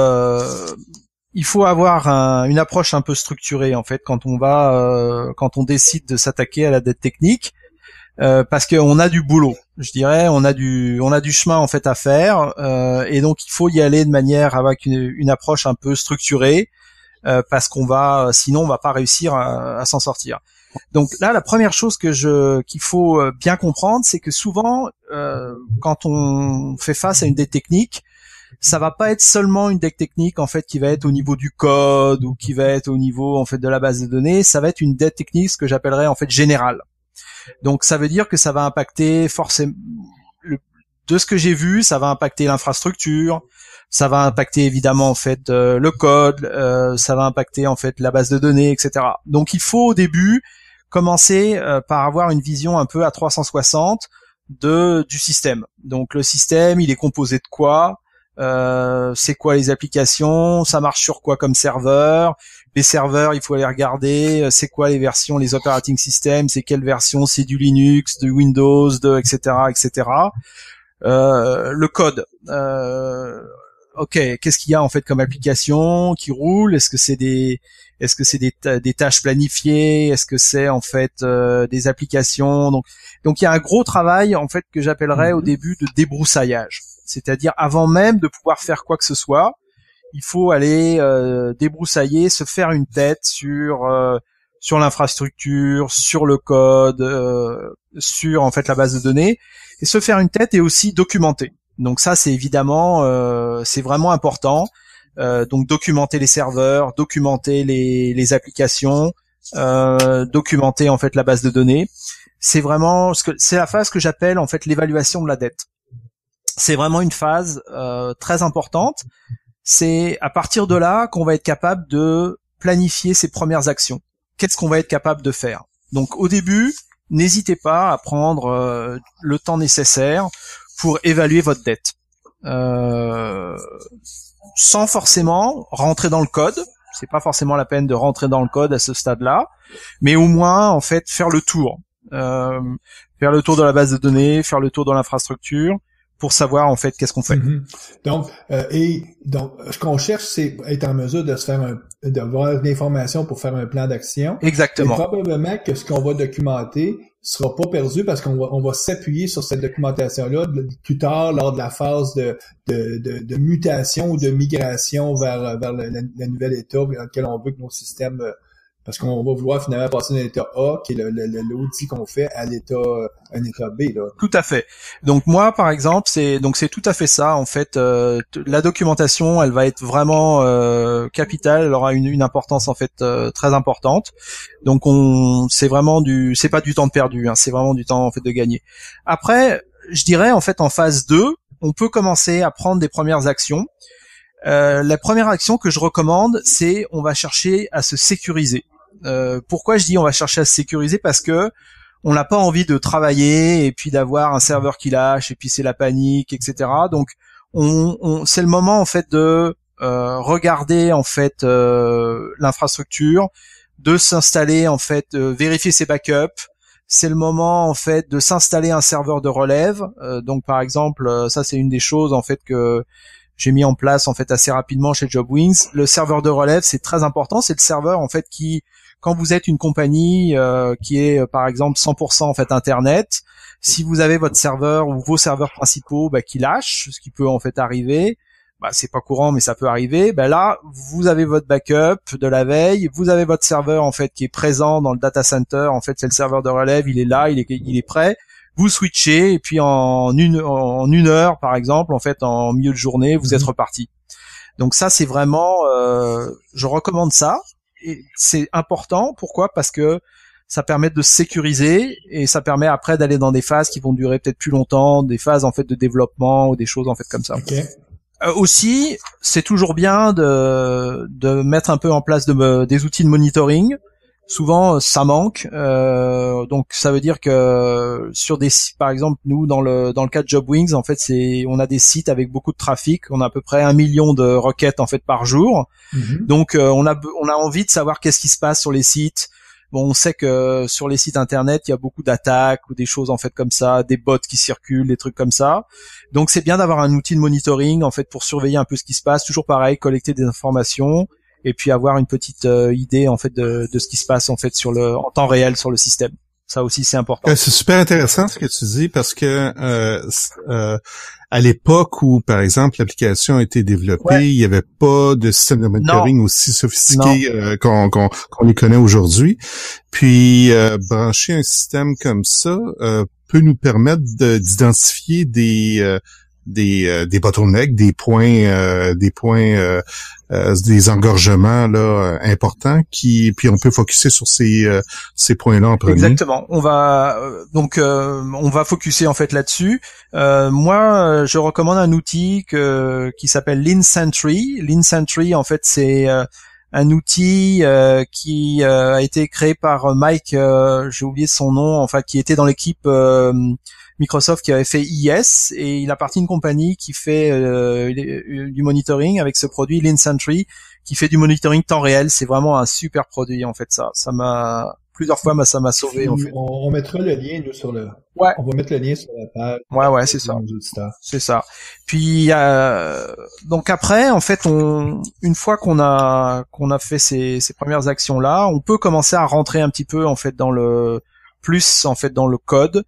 Speaker 4: avoir une approche un peu structurée, en fait, quand on décide de s'attaquer à la dette technique, parce qu'on a du boulot, je dirais, on a du chemin en fait à faire, et donc il faut y aller de manière avec une approche un peu structurée. Parce sinon on va pas réussir à s'en sortir. Donc là, la première chose qu'il faut bien comprendre, c'est que souvent, quand on fait face à une dette technique, ça va pas être seulement une dette technique en fait qui va être au niveau du code ou qui va être au niveau en fait de la base de données. Ça va être une dette technique, ce que j'appellerais en fait générale. Donc ça veut dire que ça va impacter forcément, de ce que j'ai vu, ça va impacter l'infrastructure. Ça va impacter évidemment en fait le code, ça va impacter en fait la base de données, etc. Donc il faut au début commencer par avoir une vision un peu à 360 du système. Donc le système, il est composé de quoi, c'est quoi les applications, ça marche sur quoi comme serveur, les serveurs, il faut aller regarder, c'est quoi les versions, les operating systems, c'est quelle version, c'est du Linux, du Windows, etc., etc. Le code. Ok, qu'est-ce qu'il y a en fait comme application qui roule? Est-ce que c'est des tâches planifiées? Est-ce que c'est en fait des applications? Donc il y a un gros travail en fait que j'appellerais au début de débroussaillage. C'est-à-dire avant même de pouvoir faire quoi que ce soit, il faut aller débroussailler, se faire une tête sur l'infrastructure, sur le code, sur en fait la base de données, et se faire une tête et aussi documenter. Donc ça, c'est évidemment, c'est vraiment important. Donc documenter les serveurs, documenter les applications, documenter en fait la base de données. C'est vraiment c'est la phase que j'appelle en fait l'évaluation de la dette. C'est vraiment une phase très importante. C'est à partir de là qu'on va être capable de planifier ses premières actions. Qu'est-ce qu'on va être capable de faire? Donc au début, n'hésitez pas à prendre le temps nécessaire pour évaluer votre dette, sans forcément rentrer dans le code. C'est pas forcément la peine de rentrer dans le code à ce stade-là, mais au moins en fait faire le tour de la base de données, faire le tour de l'infrastructure pour savoir en fait qu'est-ce qu'on fait.
Speaker 2: Donc ce qu'on cherche, c'est être en mesure de d'avoir l'information pour faire un plan d'action.
Speaker 4: Exactement.
Speaker 2: Et probablement que ce qu'on va documenter sera pas perdu parce qu'on va s'appuyer sur cette documentation-là plus tard lors de la phase de mutation ou de migration vers la nouvelle état dans lequel on veut que nos systèmes, parce qu'on va vouloir finalement passer d'un état A, qui est l'audit qu'on fait, à un état B, là.
Speaker 4: Tout à fait. Donc moi, par exemple, c'est tout à fait ça. En fait, la documentation, elle va être vraiment capitale. Elle aura une importance en fait très importante. Donc c'est pas du temps de perdu, hein, c'est vraiment du temps en fait de gagner. Après, je dirais en fait en phase 2, on peut commencer à prendre des premières actions. La première action que je recommande, c'est on va chercher à se sécuriser. Pourquoi je dis on va chercher à se sécuriser? Parce que on n'a pas envie de travailler et puis d'avoir un serveur qui lâche et puis c'est la panique, etc. Donc c'est le moment en fait de regarder en fait l'infrastructure, de s'installer en fait, vérifier ses backups. C'est le moment en fait de s'installer un serveur de relève. Donc par exemple, ça c'est une des choses en fait que j'ai mis en place en fait assez rapidement chez JobWings. Le serveur de relève, c'est très important. C'est le serveur en fait qui, quand vous êtes une compagnie qui est par exemple 100% en fait internet, si vous avez votre serveur ou vos serveurs principaux qui lâchent, ce qui peut en fait arriver, c'est pas courant mais ça peut arriver, là vous avez votre backup de la veille, vous avez votre serveur en fait qui est présent dans le data center, en fait c'est le serveur de relève, il est là, il est prêt. Vous switchez et puis en une heure par exemple, en fait en milieu de journée, vous êtes reparti. Donc ça c'est vraiment, je recommande ça. Et c'est important. Pourquoi ? Parce que ça permet de sécuriser et ça permet après d'aller dans des phases qui vont durer peut-être plus longtemps, des phases en fait de développement ou des choses en fait comme ça.
Speaker 2: Okay.
Speaker 4: Aussi, c'est toujours bien de mettre un peu en place des outils de monitoring. Souvent, ça manque. Donc, ça veut dire que sur des sites, par exemple, nous dans le cas de JobWings, en fait, on a des sites avec beaucoup de trafic. On a à peu près 1 million de requêtes en fait par jour. Mm-hmm. Donc, on a envie de savoir qu'est-ce qui se passe sur les sites. Bon, on sait que sur les sites internet, il y a beaucoup d'attaques ou des choses en fait comme ça, des bots qui circulent, des trucs comme ça. Donc, c'est bien d'avoir un outil de monitoring en fait pour surveiller un peu ce qui se passe. Toujours pareil, collecter des informations. Et puis avoir une petite idée en fait de ce qui se passe en fait en temps réel sur le système. Ça aussi c'est important.
Speaker 3: C'est super intéressant ce que tu dis parce que à l'époque où par exemple l'application a été développée, il n'y avait pas de système de monitoring aussi sophistiqué qu'on les connaît aujourd'hui. Puis brancher un système comme ça peut nous permettre d'identifier des bottlenecks, des engorgements là importants puis on peut focuser sur ces points-là en premier.
Speaker 4: Exactement. On va focuser en fait là-dessus. Moi, je recommande un outil qui s'appelle LeanSentry. LeanSentry, en fait, c'est un outil qui a été créé par Mike, j'ai oublié son nom, enfin qui était dans l'équipe Microsoft qui avait fait IS, et il appartient à une compagnie qui fait du monitoring avec ce produit LeanSentry, qui fait du monitoring temps réel. C'est vraiment un super produit en fait. Ça m'a plusieurs fois, ça m'a sauvé en fait.
Speaker 2: On mettra le lien nous sur le.
Speaker 4: Ouais.
Speaker 2: On va mettre le lien sur la page.
Speaker 4: Ouais, c'est ça. C'est ça. Puis donc après, en fait, une fois qu'on a fait ces premières actions là, on peut commencer à rentrer un petit peu en fait dans le code.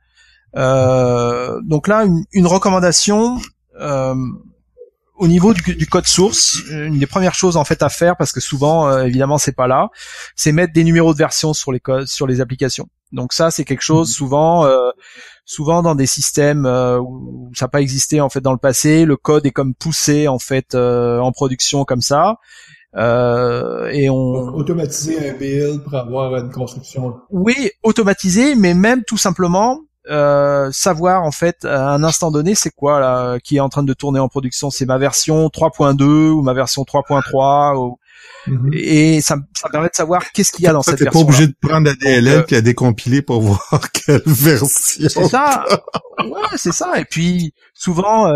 Speaker 4: Donc là, une recommandation au niveau du code source. Une des premières choses en fait à faire, parce que souvent évidemment c'est pas là, c'est mettre des numéros de version sur les codes, sur les applications. Donc ça c'est quelque chose souvent dans des systèmes où ça n'a pas existé en fait dans le passé, le code est comme poussé en fait en production comme ça. Et
Speaker 2: automatiser un build pour avoir une construction.
Speaker 4: Oui, automatiser, mais même tout simplement savoir en fait à un instant donné c'est quoi là qui est en train de tourner en production, c'est ma version 3.2 ou ma version 3.3 ou... et ça permet de savoir qu'est-ce qu'il y a dans cette version.
Speaker 3: T'es pas obligé de prendre la DLL puis à décompiler pour voir quelle version.
Speaker 4: C'est ça. Ouais, c'est ça. Et puis souvent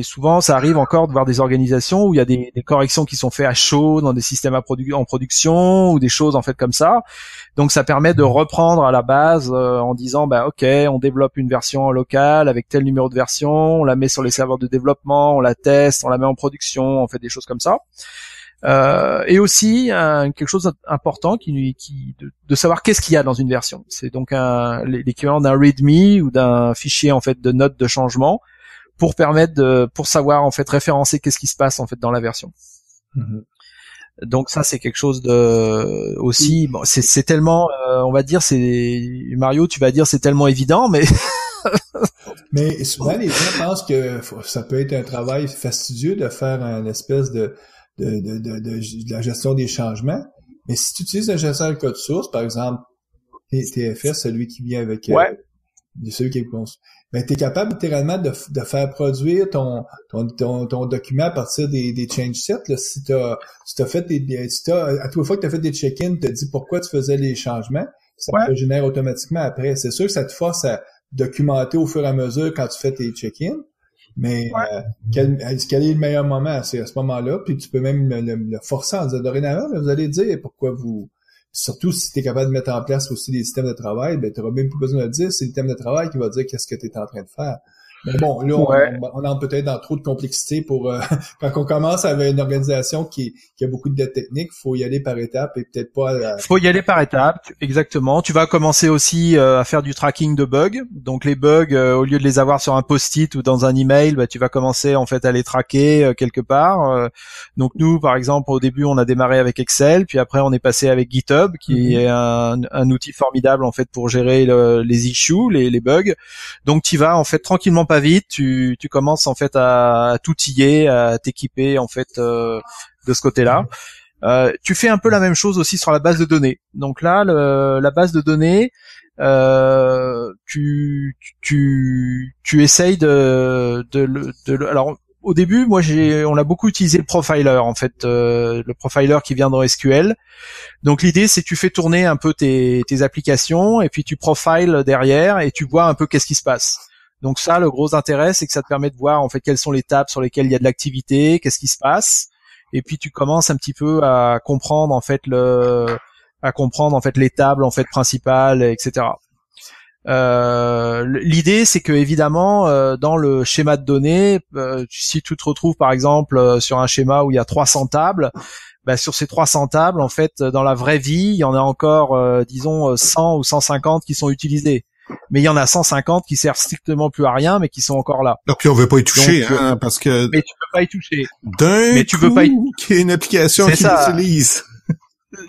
Speaker 4: souvent ça arrive encore de voir des organisations où il y a des corrections qui sont faites à chaud dans des systèmes en production ou des choses en fait comme ça. Donc ça permet de reprendre à la base en disant OK, on développe une version locale avec tel numéro de version, on la met sur les serveurs de développement, on la teste, on la met en production, on fait des choses comme ça. Et aussi quelque chose d'important de savoir qu'est-ce qu'il y a dans une version. C'est donc l'équivalent d'un README ou d'un fichier en fait de notes de changement pour savoir en fait référencer qu'est-ce qui se passe en fait dans la version. Donc ça c'est quelque chose de aussi c'est tellement on va dire c'est Mario tu vas dire c'est tellement évident mais
Speaker 2: mais souvent les gens pensent que ça peut être un travail fastidieux de faire une espèce de la gestion des changements. Mais si tu utilises un gestionnaire de code source, par exemple, TFS, celui qui vient avec celui qui est ben, tu es capable littéralement de faire produire ton document à partir des change sets. Là. Si t'as fait à toute fois que tu as fait des check-ins, tu te dit pourquoi tu faisais les changements, ça te génère automatiquement après. C'est sûr que ça te force à documenter au fur et à mesure quand tu fais tes check-ins. Mais quel est le meilleur moment? C'est à ce moment-là, puis tu peux même le forcer en disant dorénavant, vous allez dire pourquoi surtout si tu es capable de mettre en place aussi des systèmes de travail, ben tu n'auras même plus besoin de le dire, c'est le système de travail qui va dire qu'est-ce que tu es en train de faire. Mais bon, là,
Speaker 4: Ouais.
Speaker 2: on entre peut-être dans trop de complexité pour quand on commence avec une organisation qui a beaucoup de techniques, faut y aller par étapes et peut-être pas
Speaker 4: Faut y aller par étapes, exactement. Tu vas commencer aussi à faire du tracking de bugs. Donc les bugs, au lieu de les avoir sur un post-it ou dans un email, bah, tu vas commencer en fait à les traquer quelque part. Donc nous, par exemple, au début, on a démarré avec Excel, puis après on est passé avec GitHub, qui est un outil formidable en fait pour gérer les issues, les bugs. Donc tu vas en fait tranquillement, pas vite. Tu commences en fait à t'outiller, à t'équiper en fait de ce côté-là. Tu fais un peu la même chose aussi sur la base de données. Donc là, la base de données, tu essayes alors au début, moi on a beaucoup utilisé le profiler en fait, le profiler qui vient dans SQL. Donc l'idée c'est que tu fais tourner un peu tes applications et puis tu profiles derrière et tu vois un peu qu'est-ce qui se passe. Donc ça, le gros intérêt, c'est que ça te permet de voir en fait quelles sont les tables sur lesquelles il y a de l'activité, qu'est-ce qui se passe. Et puis tu commences un petit peu à comprendre en fait les tables en fait principales, etc. L'idée c'est que évidemment dans le schéma de données, si tu te retrouves par exemple sur un schéma où il y a 300 tables, bah, sur ces 300 tables en fait dans la vraie vie il y en a encore disons 100 ou 150 qui sont utilisées. Mais il y en a 150 qui servent strictement plus à rien, mais qui sont encore là.
Speaker 3: Donc, puis on veut pas y toucher,
Speaker 4: Donc,
Speaker 3: parce que...
Speaker 4: Mais tu peux pas y toucher.
Speaker 3: Mais
Speaker 4: tu peux pas y...
Speaker 3: qu'il y ait une application qui l'utilise.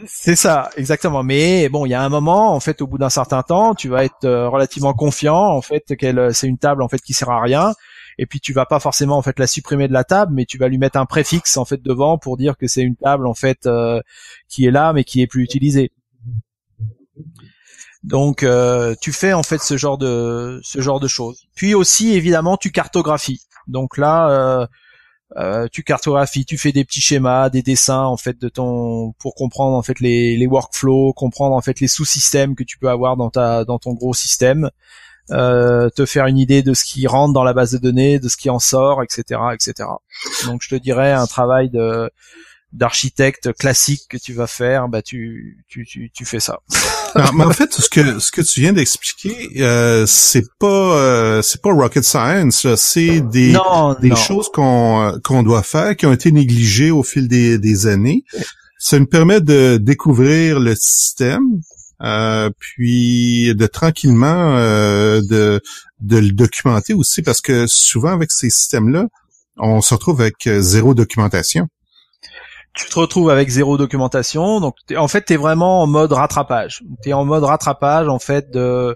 Speaker 4: C'est ça, exactement. Mais bon, il y a un moment, en fait, au bout d'un certain temps, tu vas être relativement confiant, en fait, qu'elle, c'est une table, en fait, qui sert à rien. Et puis, tu vas pas forcément, en fait, la supprimer de la table, mais tu vas lui mettre un préfixe, en fait, devant pour dire que c'est une table, en fait, qui est là, mais qui est plus utilisée. Donc tu fais en fait ce genre de choses. Puis aussi évidemment tu cartographies. Donc là tu cartographies, tu fais des petits schémas, des dessins en fait pour comprendre en fait les workflows, comprendre en fait les sous-systèmes que tu peux avoir dans ton gros système, te faire une idée de ce qui rentre dans la base de données, de ce qui en sort, etc., etc. Donc je te dirais un travail d'architecte classique que tu vas faire, bah tu fais ça.
Speaker 3: Non, mais en fait, ce que tu viens d'expliquer, c'est pas rocket science, là. C'est des choses qu'on doit faire, qui ont été négligées au fil des années. Ça nous permet de découvrir le système, puis de tranquillement de le documenter aussi, parce que souvent avec ces systèmes-là, on se retrouve avec zéro documentation.
Speaker 4: Tu te retrouves avec zéro documentation, donc en fait t'es vraiment en mode rattrapage. T'es en mode rattrapage en fait bon,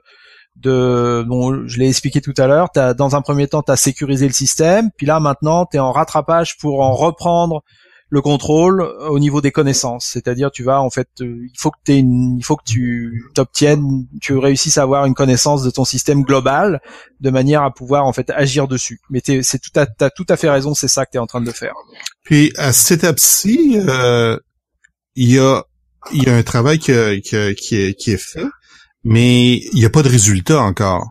Speaker 4: je l'ai expliqué tout à l'heure. Dans un premier temps t'as sécurisé le système, puis là maintenant t'es en rattrapage pour en reprendre le contrôle au niveau des connaissances. C'est-à-dire tu vas en fait, il faut que tu réussisses à avoir une connaissance de ton système global de manière à pouvoir en fait agir dessus. Mais t'as tout à fait raison, c'est ça que t'es en train de faire.
Speaker 3: Puis à cette étape-ci, il y a un travail qui est fait, mais il n'y a pas de résultat encore.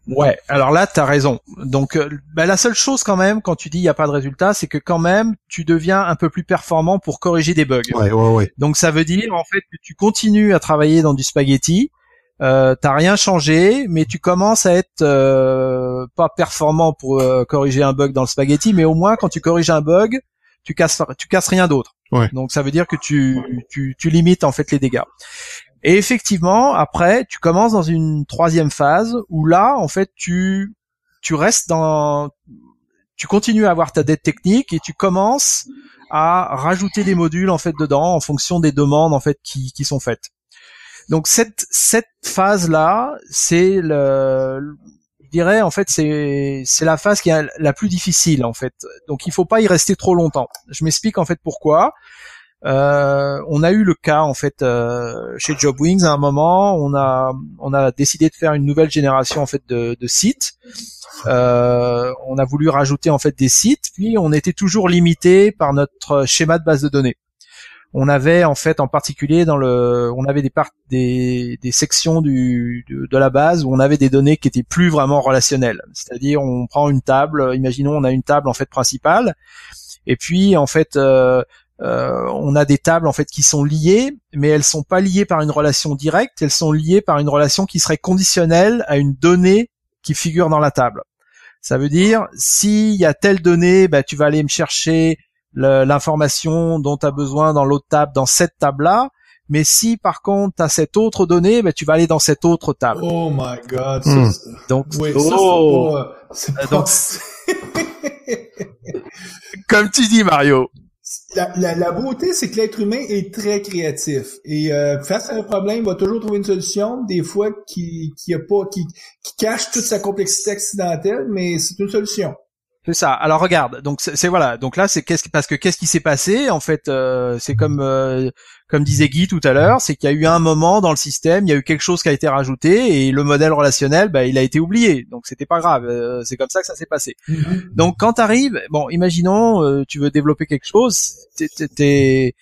Speaker 4: Ouais, alors là t'as raison. Donc la seule chose quand même quand tu dis il y a pas de résultat, c'est que quand même tu deviens un peu plus performant pour corriger des bugs.
Speaker 3: Ouais.
Speaker 4: Donc ça veut dire en fait que tu continues à travailler dans du spaghetti, t'as rien changé, mais tu commences à être pas performant pour corriger un bug dans le spaghetti, mais au moins quand tu corriges un bug, tu casses rien d'autre.
Speaker 3: Ouais.
Speaker 4: Donc ça veut dire que tu limites en fait les dégâts. Et effectivement, après, tu commences dans une troisième phase où là, en fait, tu continues à avoir ta dette technique et tu commences à rajouter des modules en fait dedans en fonction des demandes en fait qui sont faites. Donc cette phase là, je dirais en fait c'est la phase qui est la plus difficile en fait. Donc il faut pas y rester trop longtemps. Je m'explique en fait pourquoi. On a eu le cas en fait chez JobWings à un moment, on a décidé de faire une nouvelle génération en fait de sites. On a voulu rajouter en fait des sites, puis on était toujours limité par notre schéma de base de données. On avait en fait en particulier on avait des sections de la base où on avait des données qui étaient plus vraiment relationnelles. C'est-à-dire on prend une table, imaginons on a une table en fait principale, et puis en fait on a des tables en fait qui sont liées, mais elles sont pas liées par une relation directe, elles sont liées par une relation qui serait conditionnelle à une donnée qui figure dans la table. Ça veut dire, s'il y a telle donnée, tu vas aller me chercher l'information dont tu as besoin dans l'autre table, dans cette table-là. Mais si, par contre, tu as cette autre donnée, tu vas aller dans cette autre table.
Speaker 2: Oh my God.
Speaker 4: Donc,
Speaker 2: oui, c'est pas...
Speaker 4: Donc, comme tu dis, Mario.
Speaker 2: La beauté, c'est que l'être humain est très créatif et face à un problème, il va toujours trouver une solution. Des fois, qui cache toute sa complexité accidentelle, mais c'est une solution.
Speaker 4: C'est ça. Alors regarde, donc c'est voilà. Donc là, c'est qu'est-ce qui s'est passé en fait. C'est comme disait Guy tout à l'heure, c'est qu'il y a eu un moment dans le système, il y a eu quelque chose qui a été rajouté et le modèle relationnel, il a été oublié. Donc c'était pas grave. C'est comme ça que ça s'est passé.
Speaker 2: Mm-hmm.
Speaker 4: Donc quand t'arrives, imaginons tu veux développer quelque chose, t'es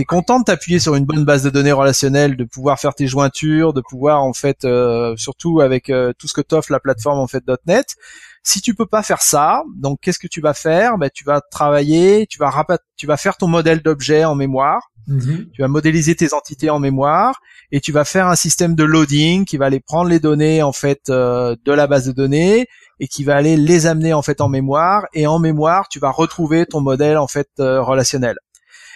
Speaker 4: content de t'appuyer sur une bonne base de données relationnelle, de pouvoir faire tes jointures, de pouvoir en fait surtout avec tout ce que t'offre la plateforme en fait .NET. Si tu peux pas faire ça, donc qu'est-ce que tu vas faire? Tu vas travailler, tu vas faire ton modèle d'objet en mémoire.
Speaker 2: Mm-hmm.
Speaker 4: Tu vas modéliser tes entités en mémoire et tu vas faire un système de loading qui va aller prendre les données en fait de la base de données et qui va aller les amener en fait en mémoire, et en mémoire tu vas retrouver ton modèle en fait relationnel.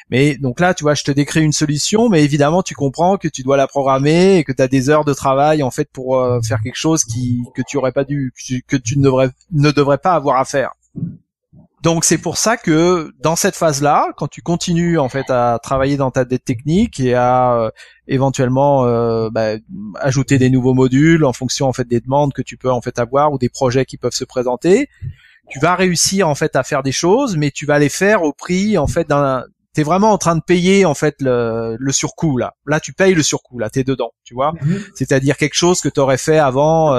Speaker 4: Mais donc là, tu vois, je te décris une solution, mais évidemment, tu comprends que tu dois la programmer et que tu as des heures de travail en fait pour faire quelque chose que tu aurais pas dû, que tu ne devrais pas avoir à faire. Donc c'est pour ça que dans cette phase-là, quand tu continues en fait à travailler dans ta dette technique et à éventuellement ajouter des nouveaux modules en fonction en fait des demandes que tu peux en fait avoir ou des projets qui peuvent se présenter, tu vas réussir en fait à faire des choses, mais tu vas les faire au prix en fait t'es vraiment en train de payer en fait le surcoût là. Là tu payes le surcoût, là t'es dedans, tu vois.
Speaker 2: Mm-hmm.
Speaker 4: C'est-à-dire quelque chose que t'aurais fait avant,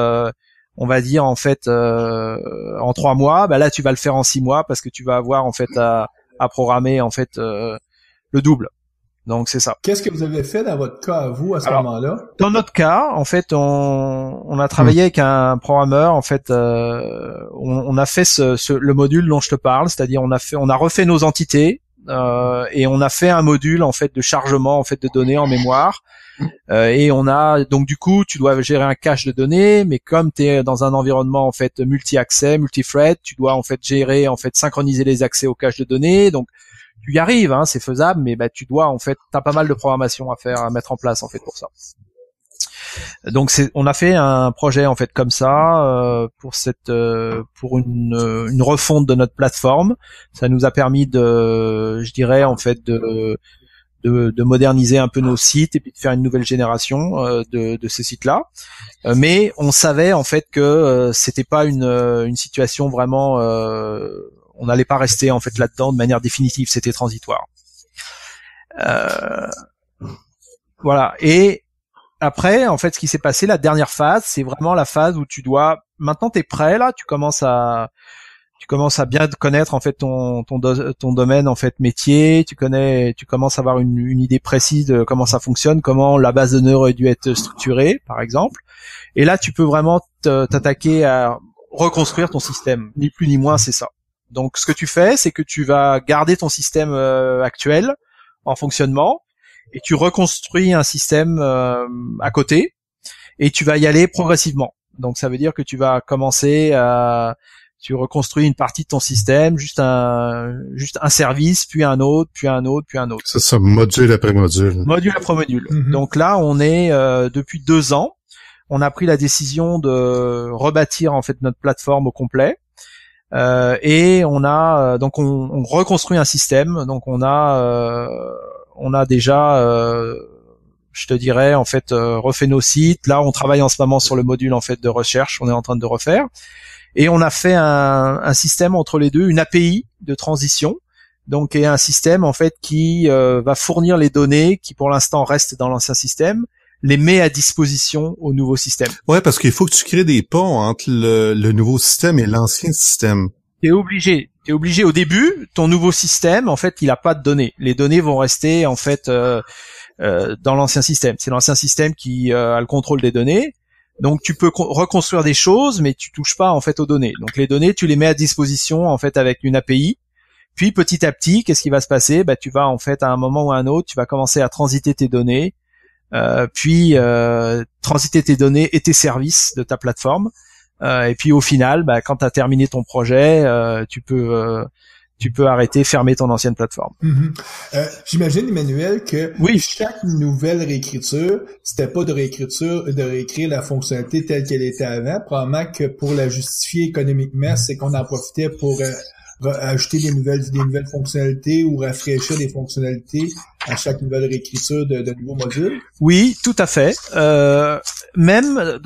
Speaker 4: on va dire en fait en 3 mois, là tu vas le faire en 6 mois parce que tu vas avoir en fait à programmer en fait le double. Donc c'est ça.
Speaker 2: Qu'est-ce que vous avez fait dans votre cas à vous à ce moment-là?
Speaker 4: Dans notre cas, en fait, on a travaillé avec un programmeur. En fait, on a fait le module dont je te parle, c'est-à-dire on a refait nos entités. Et on a fait un module en fait de chargement en fait de données en mémoire, et on a donc du coup tu dois gérer un cache de données, mais comme tu es dans un environnement en fait multi-accès, multi-thread, tu dois en fait gérer en fait synchroniser les accès au cache de données. Donc tu y arrives, hein, c'est faisable, mais tu dois en fait t'as pas mal de programmation à faire, à mettre en place en fait pour ça. Donc on a fait un projet en fait comme ça pour une refonte de notre plateforme. Ça nous a permis de moderniser un peu nos sites et puis de faire une nouvelle génération de ces sites-là. Mais on savait en fait que c'était pas une situation vraiment. On n'allait pas rester en fait là-dedans de manière définitive. C'était transitoire. Voilà. Et après, en fait, ce qui s'est passé, la dernière phase, c'est vraiment la phase où maintenant t'es prêt, là, tu commences à bien connaître, en fait, ton domaine, en fait, métier, tu commences à avoir une idée précise de comment ça fonctionne, comment la base de données aurait dû être structurée, par exemple. Et là, tu peux vraiment t'attaquer à reconstruire ton système. Ni plus ni moins, c'est ça. Donc, ce que tu fais, c'est que tu vas garder ton système actuel en fonctionnement, et tu reconstruis un système à côté, et tu vas y aller progressivement. Donc ça veut dire que tu vas commencer tu reconstruis une partie de ton système, juste un service, puis un autre, puis un autre, puis un autre.
Speaker 3: C'est ça, module après module.
Speaker 4: Module après module.
Speaker 2: Mm-hmm.
Speaker 4: Donc là, on est depuis 2 ans, on a pris la décision de rebâtir en fait notre plateforme au complet. Et on a donc on reconstruit un système. Donc on a déjà, je te dirais, en fait, refait nos sites. Là, on travaille en ce moment sur le module en fait de recherche. On est en train de refaire, et on a fait un système entre les deux, une API de transition. Donc, et un système en fait qui va fournir les données qui, pour l'instant, restent dans l'ancien système, les met à disposition au nouveau système.
Speaker 3: Ouais, parce qu'il faut que tu crées des ponts entre le nouveau système et l'ancien système.
Speaker 4: T'es obligé au début, ton nouveau système, en fait, il a pas de données. Les données vont rester, en fait, dans l'ancien système. C'est l'ancien système qui a le contrôle des données. Donc, tu peux reconstruire des choses, mais tu touches pas, en fait, aux données. Donc, les données, tu les mets à disposition, en fait, avec une API. Puis, petit à petit, qu'est-ce qui va se passer? Tu vas, en fait, à un moment ou à un autre, tu vas commencer à transiter tes données, puis transiter tes données et tes services de ta plateforme Et puis au final, quand tu as terminé ton projet, tu peux arrêter, fermer ton ancienne plateforme.
Speaker 2: J'imagine, Emmanuel, que
Speaker 4: oui.
Speaker 2: Chaque nouvelle réécriture, c'était pas de réécrire la fonctionnalité telle qu'elle était avant. Probablement que pour la justifier économiquement, c'est qu'on en profitait pour ajouter des nouvelles fonctionnalités ou rafraîchir des fonctionnalités à chaque nouvelle réécriture de nouveaux modules.
Speaker 4: Oui, tout à fait. Même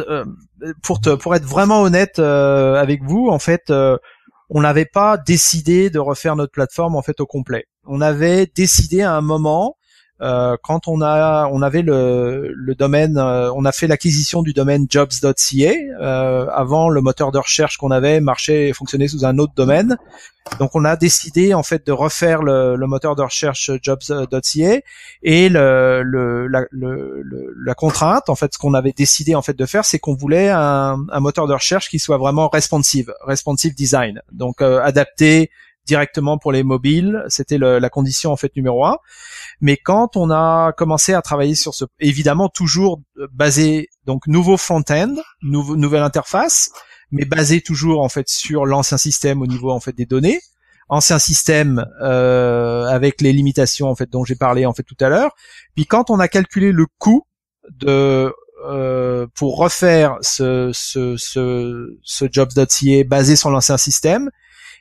Speaker 4: pour être vraiment honnête avec vous, en fait, on n'avait pas décidé de refaire notre plateforme en fait au complet. On avait décidé à un moment quand on avait le domaine, on a fait l'acquisition du domaine jobs.ca. Avant, le moteur de recherche qu'on avait fonctionnait sous un autre domaine. Donc, on a décidé en fait de refaire le moteur de recherche jobs.ca et la contrainte, en fait, ce qu'on avait décidé en fait de faire, c'est qu'on voulait un moteur de recherche qui soit vraiment responsive design, donc adapté directement pour les mobiles. C'était la condition en fait numéro 1. Mais quand on a commencé à travailler sur évidemment toujours basé, donc nouveau front-end, nouvelle interface, mais basé toujours en fait sur l'ancien système au niveau en fait des données, ancien système avec les limitations en fait dont j'ai parlé en fait tout à l'heure. Puis quand on a calculé le coût pour refaire ce jobs.ca basé sur l'ancien système,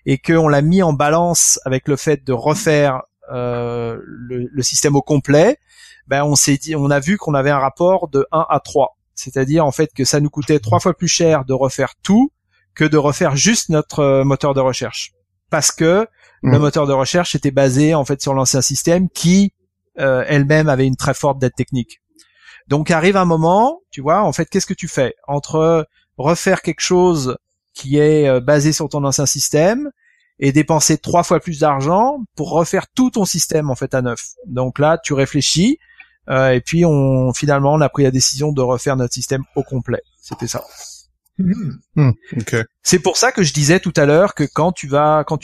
Speaker 4: et qu'on l'a mis en balance avec le fait de refaire le système au complet, on a vu qu'on avait un rapport de 1 à 3. C'est-à-dire en fait que ça nous coûtait 3 fois plus cher de refaire tout que de refaire juste notre moteur de recherche. Parce que le moteur de recherche était basé en fait sur l'ancien système qui elle-même avait une très forte dette technique. Donc arrive un moment, tu vois, en fait, qu'est-ce que tu fais entre refaire quelque chose qui est basé sur ton ancien système et dépenser 3 fois plus d'argent pour refaire tout ton système en fait à neuf. Donc là, tu réfléchis et puis finalement on a pris la décision de refaire notre système au complet. C'était ça.
Speaker 3: Okay.
Speaker 4: C'est pour ça que je disais tout à l'heure que quand tu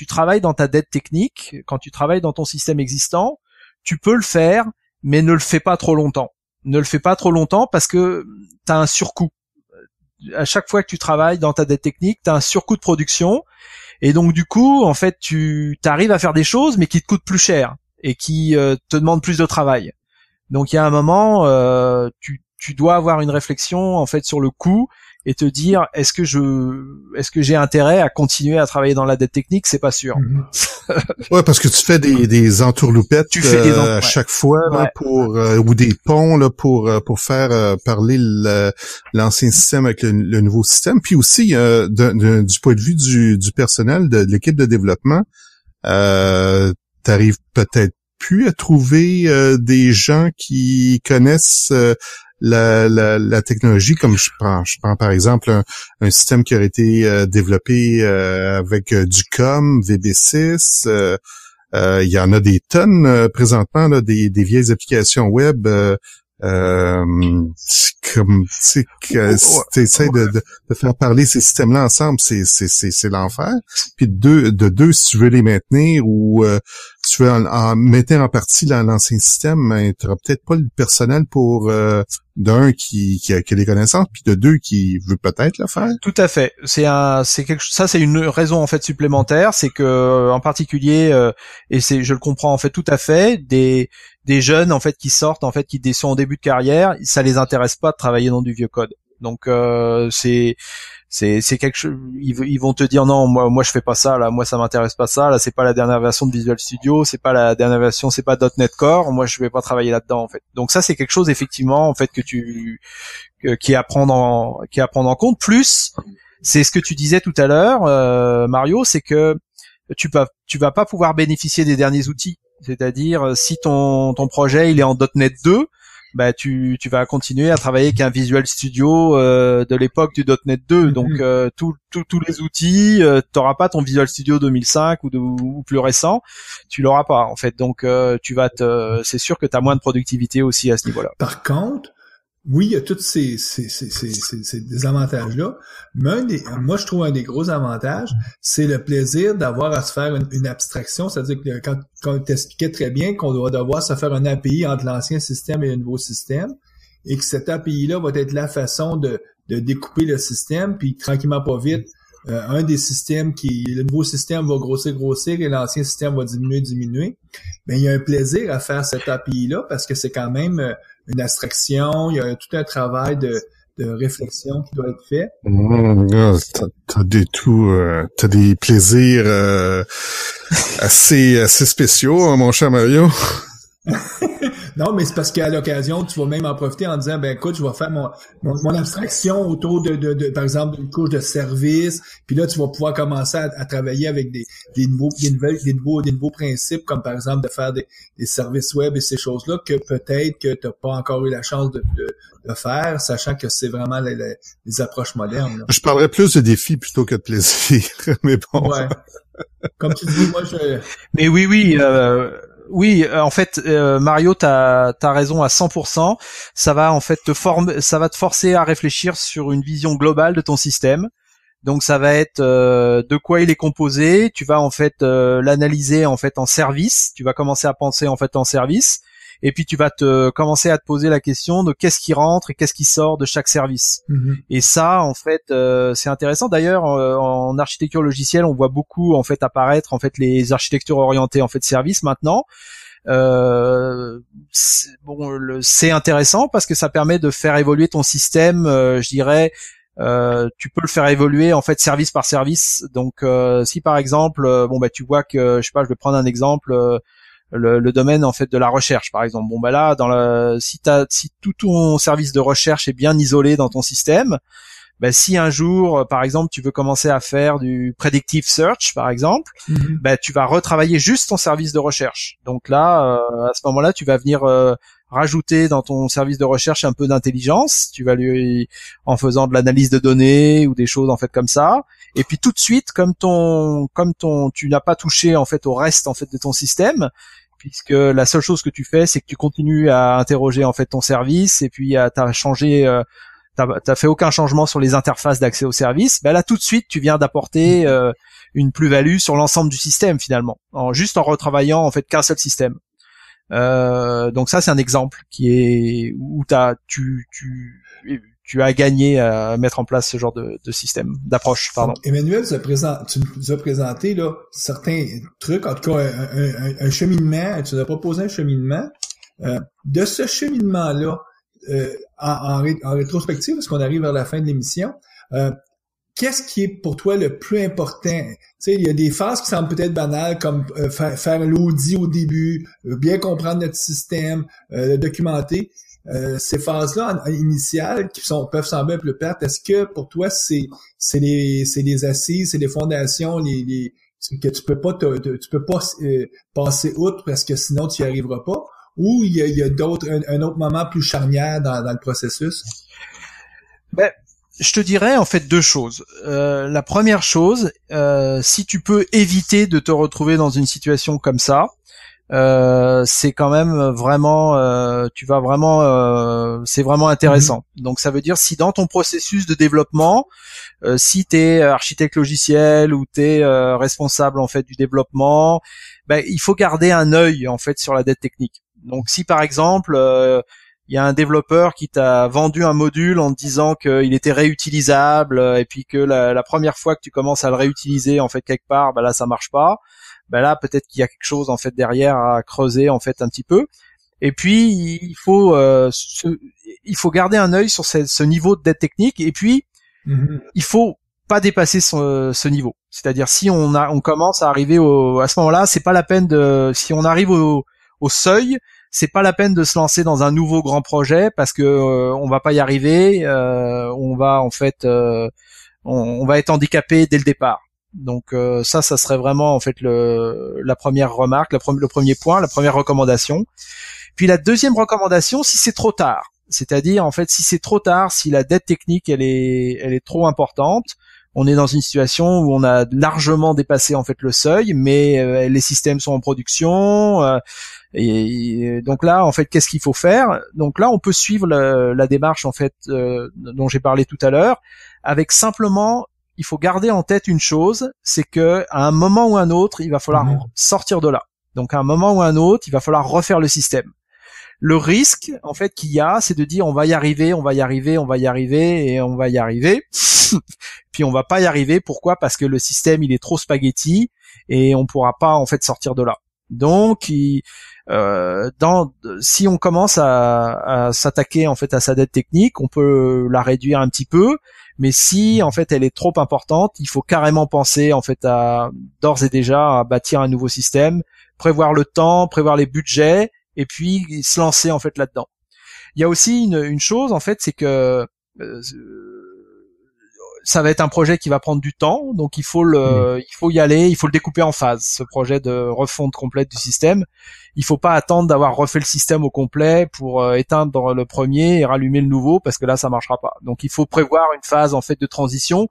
Speaker 4: travailles dans ta dette technique, quand tu travailles dans ton système existant, tu peux le faire, mais ne le fais pas trop longtemps. Ne le fais pas trop longtemps parce que tu as un surcoût. À chaque fois que tu travailles dans ta dette technique, tu as un surcoût de production. Et donc, du coup, en fait, tu arrives à faire des choses, mais qui te coûtent plus cher et qui te demandent plus de travail. Donc, il y a un moment, tu dois avoir une réflexion, en fait, sur le coût et te dire, est-ce que j'ai intérêt à continuer à travailler dans la dette technique? C'est pas sûr.
Speaker 3: Ouais, parce que tu fais des entourloupettes à chaque fois là, ou des ponts là pour faire parler l'ancien système avec le nouveau système. Puis aussi du point de vue du personnel de l'équipe de développement, t'arrives peut-être plus à trouver des gens qui connaissent la technologie, comme je prends par exemple un système qui aurait été développé avec du COM, VB6. Il y en a des tonnes présentement là, des vieilles applications web. Comme tu sais, t'essaies de faire parler ces systèmes-là ensemble, c'est l'enfer. Puis de deux, si tu veux les maintenir ou si tu veux en mettre en partie l'ancien système, tu n'auras peut-être pas le personnel pour d'un qui a les connaissances, puis de deux qui veut peut-être le faire.
Speaker 4: Tout à fait. C'est une raison en fait supplémentaire, c'est que en particulier et je le comprends en fait tout à fait, des jeunes en fait qui sortent en fait qui sont en début de carrière, ça les intéresse pas de travailler dans du vieux code. Donc c'est quelque chose, ils vont te dire non, moi je fais pas ça là, moi ça m'intéresse pas ça là, c'est pas la dernière version de Visual Studio, c'est pas la dernière version, c'est pas .NET Core, moi je vais pas travailler là-dedans en fait. Donc ça c'est quelque chose effectivement en fait qui est à prendre en compte. Plus c'est ce que tu disais tout à l'heure Mario, c'est que tu vas pas pouvoir bénéficier des derniers outils. C'est-à-dire si ton projet il est en .NET 2, tu vas continuer à travailler avec un Visual Studio de l'époque du .NET 2. Donc tous les outils, t'auras pas ton Visual Studio 2005 ou plus récent, tu l'auras pas en fait. Donc c'est sûr que tu as moins de productivité aussi à ce niveau-là.
Speaker 2: Par contre, oui, il y a tous ces désavantages-là, mais moi, je trouve un des gros avantages, c'est le plaisir d'avoir à se faire une abstraction, c'est-à-dire que quand on t'expliquait très bien qu'on doit devoir se faire un API entre l'ancien système et le nouveau système, et que cette API-là va être la façon de de découper le système, puis tranquillement pas vite, un des systèmes le nouveau système va grossir et l'ancien système va diminuer. Ben, il y a un plaisir à faire cette API-là parce que c'est quand même une abstraction, il y a tout un travail de réflexion qui doit être fait.
Speaker 3: T'as des plaisirs assez spéciaux, hein, mon cher Mario.
Speaker 2: Non, mais c'est parce qu'à l'occasion, tu vas même en profiter en disant, ben écoute, je vais faire mon abstraction autour de par exemple, d'une couche de service, puis là, tu vas pouvoir commencer à travailler avec des nouveaux principes, comme par exemple de faire des services web et ces choses-là que peut-être que tu n'as pas encore eu la chance de faire, sachant que c'est vraiment les approches modernes. Là.
Speaker 3: Je parlerais plus de défis plutôt que de plaisir, mais bon.
Speaker 2: Ouais. Comme tu dis, moi,
Speaker 4: Mais oui, en fait, Mario, t'as raison à 100%. Ça va en fait ça va te forcer à réfléchir sur une vision globale de ton système. Donc ça va être de quoi il est composé. Tu vas en fait l'analyser en fait en service. Tu vas commencer à penser en fait en service. Et puis tu vas commencer à te poser la question de qu'est-ce qui rentre et qu'est-ce qui sort de chaque service.
Speaker 2: Mm-hmm.
Speaker 4: Et ça, en fait, c'est intéressant. D'ailleurs, en architecture logicielle, on voit beaucoup en fait apparaître en fait les architectures orientées en fait service maintenant. C'est intéressant parce que ça permet de faire évoluer ton système. Je dirais, tu peux le faire évoluer en fait service par service. Donc, si par exemple, tu vois que, je sais pas, je vais prendre un exemple. Le domaine en fait de la recherche par exemple. Si tout ton service de recherche est bien isolé dans ton système, si un jour par exemple tu veux commencer à faire du predictive search par exemple, tu vas retravailler juste ton service de recherche. Donc là à ce moment-là, tu vas venir rajouter dans ton service de recherche un peu d'intelligence, tu vas en faisant de l'analyse de données ou des choses en fait comme ça. Et puis tout de suite, comme tu n'as pas touché en fait au reste en fait de ton système, puisque la seule chose que tu fais, c'est que tu continues à interroger en fait ton service, et puis t'as fait aucun changement sur les interfaces d'accès au service. Là tout de suite, tu viens d'apporter une plus-value sur l'ensemble du système finalement, juste en retravaillant en fait qu'un seul système. Donc ça, c'est un exemple où tu as gagné à mettre en place ce genre de système, d'approche, pardon.
Speaker 2: Emmanuel, tu nous as présenté là certains trucs, en tout cas un cheminement, tu nous as proposé un cheminement. De ce cheminement-là, en rétrospective, parce qu'on arrive vers la fin de l'émission, qu'est-ce qui est pour toi le plus important? Tu sais, il y a des phases qui semblent peut-être banales, comme faire l'audit au début, bien comprendre notre système, le documenter. Ces phases-là initiales peuvent sembler un peu plates. Est-ce que pour toi c'est les assises, c'est les fondations, que tu peux pas passer outre parce que sinon tu y arriveras pas? Ou il y a un autre moment plus charnière dans le processus?
Speaker 4: Je te dirais en fait deux choses. La première chose, si tu peux éviter de te retrouver dans une situation comme ça, c'est quand même vraiment, c'est vraiment intéressant. Donc ça veut dire, si dans ton processus de développement, si t'es architecte logiciel ou t'es responsable en fait du développement, il faut garder un œil en fait sur la dette technique. Donc si par exemple il y a un développeur qui t'a vendu un module en te disant qu'il était réutilisable, et puis que la première fois que tu commences à le réutiliser en fait quelque part, là ça marche pas. Là peut-être qu'il y a quelque chose en fait derrière à creuser en fait un petit peu. Et puis il faut garder un œil sur ce niveau de dette technique, et puis il faut pas dépasser ce niveau. C'est-à-dire si on commence à arriver à ce moment-là, c'est pas la peine si on arrive au seuil, c'est pas la peine de se lancer dans un nouveau grand projet, parce que on va pas y arriver, on va en fait on va être handicapé dès le départ. Donc ça serait vraiment en fait la première remarque, le premier point, la première recommandation. Puis la deuxième recommandation, si c'est trop tard, c'est-à-dire en fait si c'est trop tard, si la dette technique elle est trop importante, on est dans une situation où on a largement dépassé en fait le seuil, mais les systèmes sont en production, et donc là en fait qu'est-ce qu'il faut faire? Donc là on peut suivre la démarche en fait dont j'ai parlé tout à l'heure, avec simplement, il faut garder en tête une chose, c'est que à un moment ou un autre, il va falloir sortir de là. Donc à un moment ou un autre, il va falloir refaire le système. Le risque, en fait, qu'il y a, c'est de dire on va y arriver, et on va y arriver. Puis on va pas y arriver. Pourquoi? Parce que le système, il est trop spaghetti et on pourra pas, en fait, sortir de là. Donc, si on commence à s'attaquer, en fait, à sa dette technique, on peut la réduire un petit peu. Mais si, en fait, elle est trop importante, il faut carrément penser, en fait, d'ores et déjà, à bâtir un nouveau système, prévoir le temps, prévoir les budgets, et puis se lancer, en fait, là-dedans. Il y a aussi une chose, en fait, c'est que ça va être un projet qui va prendre du temps, donc il faut y aller, il faut le découper en phases, ce projet de refonte complète du système. Il faut pas attendre d'avoir refait le système au complet pour éteindre le premier et rallumer le nouveau, parce que là ça marchera pas. Donc il faut prévoir une phase, en fait, de transition.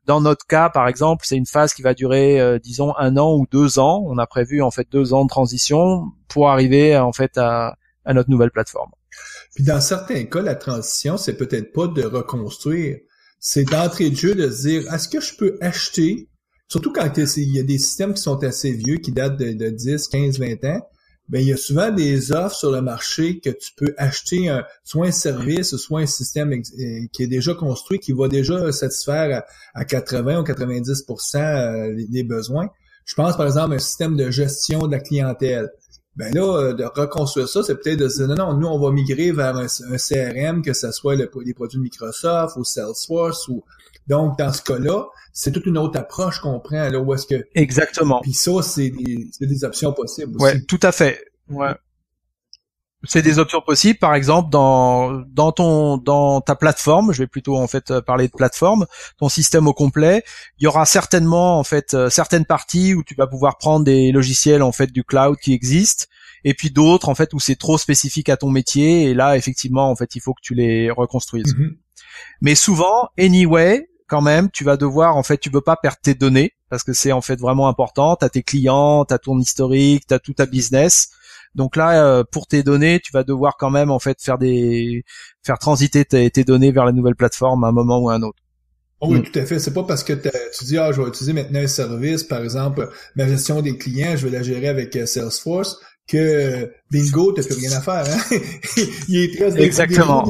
Speaker 4: Dans notre cas, par exemple, c'est une phase qui va durer, disons, 1 an ou 2 ans. On a prévu, en fait, 2 ans de transition pour arriver, en fait, à notre nouvelle plateforme.
Speaker 2: Puis dans certains cas, la transition, c'est peut-être pas de reconstruire. C'est d'entrée de jeu de se dire, est-ce que je peux acheter, surtout quand il y a des systèmes qui sont assez vieux, qui datent de 10, 15, 20 ans, ben il y a souvent des offres sur le marché que tu peux acheter soit un service, soit un système qui est déjà construit, qui va déjà satisfaire à 80 ou 90% des besoins. Je pense par exemple à un système de gestion de la clientèle. Ben là, de reconstruire ça, c'est peut-être de se dire, non, nous, on va migrer vers un CRM, que ce soit les produits de Microsoft ou Salesforce. Donc, dans ce cas-là, c'est toute une autre approche qu'on prend. Là, où est-ce que...
Speaker 4: Exactement.
Speaker 2: Puis ça, c'est des options possibles aussi.
Speaker 4: Ouais, tout à fait. Ouais. C'est des options possibles, par exemple, dans ta plateforme, je vais plutôt, en fait, parler de plateforme, ton système au complet, il y aura certainement, en fait, certaines parties où tu vas pouvoir prendre des logiciels, en fait, du cloud qui existent, et puis d'autres, en fait, où c'est trop spécifique à ton métier, et là, effectivement, en fait, il faut que tu les reconstruises. Mm-hmm. Mais souvent, anyway, quand même, tu vas devoir, en fait, tu veux pas perdre tes données, parce que c'est, en fait, vraiment important, t'as tes clients, t'as ton historique, t'as tout ta business. Donc là, pour tes données, tu vas devoir quand même, en fait, faire transiter tes données vers la nouvelle plateforme à un moment ou à un autre.
Speaker 2: Oh oui, tout à fait. C'est pas parce que tu dis, je vais utiliser maintenant un service, par exemple, ma gestion des clients, je vais la gérer avec Salesforce, que bingo, t'as plus rien à faire, hein? Il est très
Speaker 4: exactement.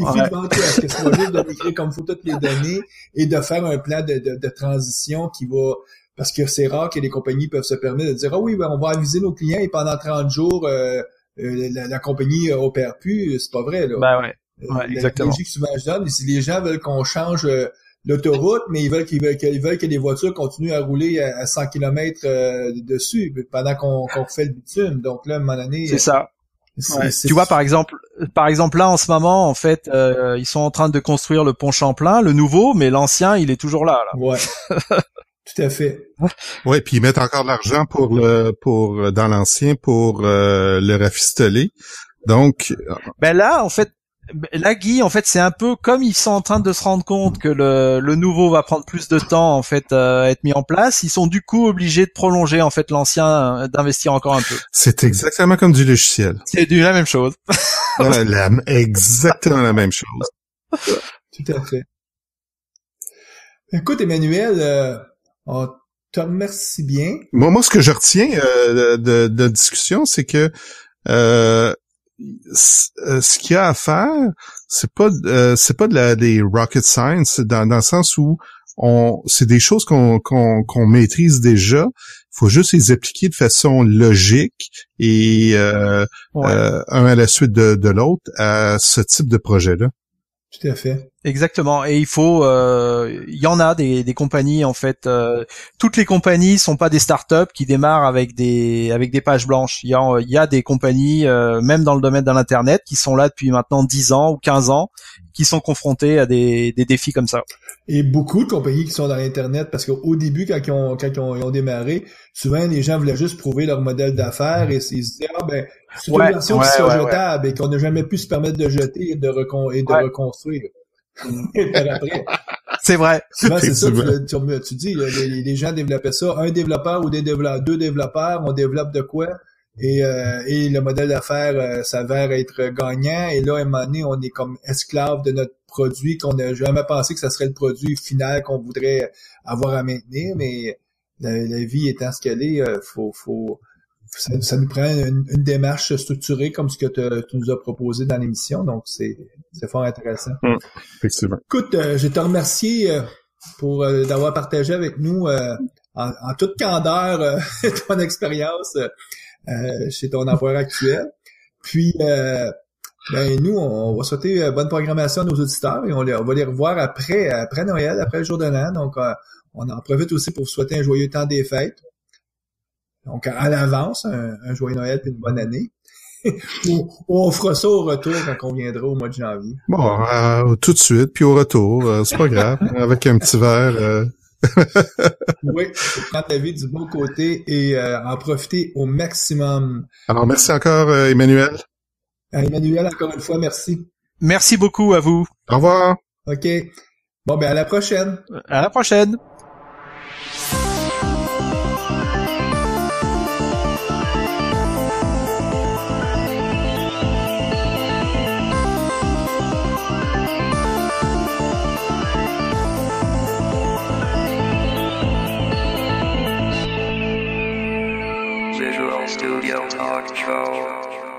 Speaker 2: Est-ce que c'est pas juste de décrire comme faut toutes les données et de faire un plan de transition qui va... Parce que c'est rare que les compagnies peuvent se permettre de dire, oui, ben, on va aviser nos clients et pendant 30 jours, la compagnie opère plus. C'est pas vrai, là.
Speaker 4: Ben ouais, exactement.
Speaker 2: La logique que souvent je donne, si les gens veulent qu'on change l'autoroute, mais ils veulent que les voitures continuent à rouler à 100 km dessus pendant qu'on refait le bitume. Donc là, à un moment donné...
Speaker 4: C'est ça. Tu vois, par exemple, là, en ce moment, en fait, ils sont en train de construire le pont Champlain, le nouveau, mais l'ancien, il est toujours là.
Speaker 2: Ouais. Tout à fait.
Speaker 3: Ouais, puis ils mettent encore de l'argent dans l'ancien pour le rafistoler. Donc
Speaker 4: ben là, en fait, Guy, en fait, c'est un peu comme ils sont en train de se rendre compte que le nouveau va prendre plus de temps, en fait, à être mis en place. Ils sont du coup obligés de prolonger, en fait, l'ancien, d'investir encore un peu.
Speaker 3: C'est exactement comme du logiciel.
Speaker 4: C'est la même chose.
Speaker 3: Exactement la même chose.
Speaker 2: Tout à fait. Écoute, Emmanuel, on te remercie bien.
Speaker 3: Moi, ce que je retiens de discussion, c'est que ce qu'il y a à faire, c'est pas des rocket science dans le sens où c'est des choses qu'on maîtrise déjà. Il faut juste les appliquer de façon logique et un à la suite de l'autre à ce type de projet-là.
Speaker 2: Tout à fait.
Speaker 4: Exactement. Et il faut, il y en a des compagnies, en fait. Toutes les compagnies sont pas des startups qui démarrent avec des pages blanches. Il y a des compagnies, même dans le domaine de l'internet, qui sont là depuis maintenant 10 ans ou 15 ans, qui sont confrontées à des défis comme ça.
Speaker 2: Et beaucoup de compagnies qui sont dans l'internet, parce qu'au début, quand ils ont démarré, souvent les gens voulaient juste prouver leur modèle d'affaires et ils se disaient, c'est une version qui sera jetable et qu'on n'a jamais pu se permettre de jeter et de reconstruire. Et par après.
Speaker 4: C'est vrai.
Speaker 2: Souvent, c'est ça, tu dis, les gens développaient ça. Un développeur ou deux développeurs, on développe de quoi? Et le modèle d'affaires s'avère être gagnant. Et là, à un moment donné, on est comme esclave de notre produit qu'on n'a jamais pensé que ça serait le produit final qu'on voudrait avoir à maintenir. Mais la vie étant ce qu'elle est, faut ça nous prend une démarche structurée comme ce que tu nous as proposé dans l'émission, donc c'est fort intéressant.
Speaker 3: Effectivement.
Speaker 2: Écoute, je te remercie pour d'avoir partagé avec nous en toute candeur ton expérience chez ton employeur actuel. Puis nous, on va souhaiter bonne programmation à nos auditeurs et on va les revoir après Noël, après le jour de l'an. Donc on en profite aussi pour souhaiter un joyeux temps des fêtes. Donc, à l'avance, un joyeux Noël et une bonne année. On fera ça au retour quand on viendra au mois de janvier.
Speaker 3: Bon, tout de suite, puis au retour, c'est pas grave, avec un petit verre.
Speaker 2: Oui, faut prendre la vie du bon côté et en profiter au maximum.
Speaker 3: Alors, merci encore, Emmanuel.
Speaker 2: Emmanuel, encore une fois, merci.
Speaker 4: Merci beaucoup à vous.
Speaker 3: Au revoir.
Speaker 2: OK. Bon, à la prochaine.
Speaker 4: À la prochaine.
Speaker 1: Visual Studio Talk Show.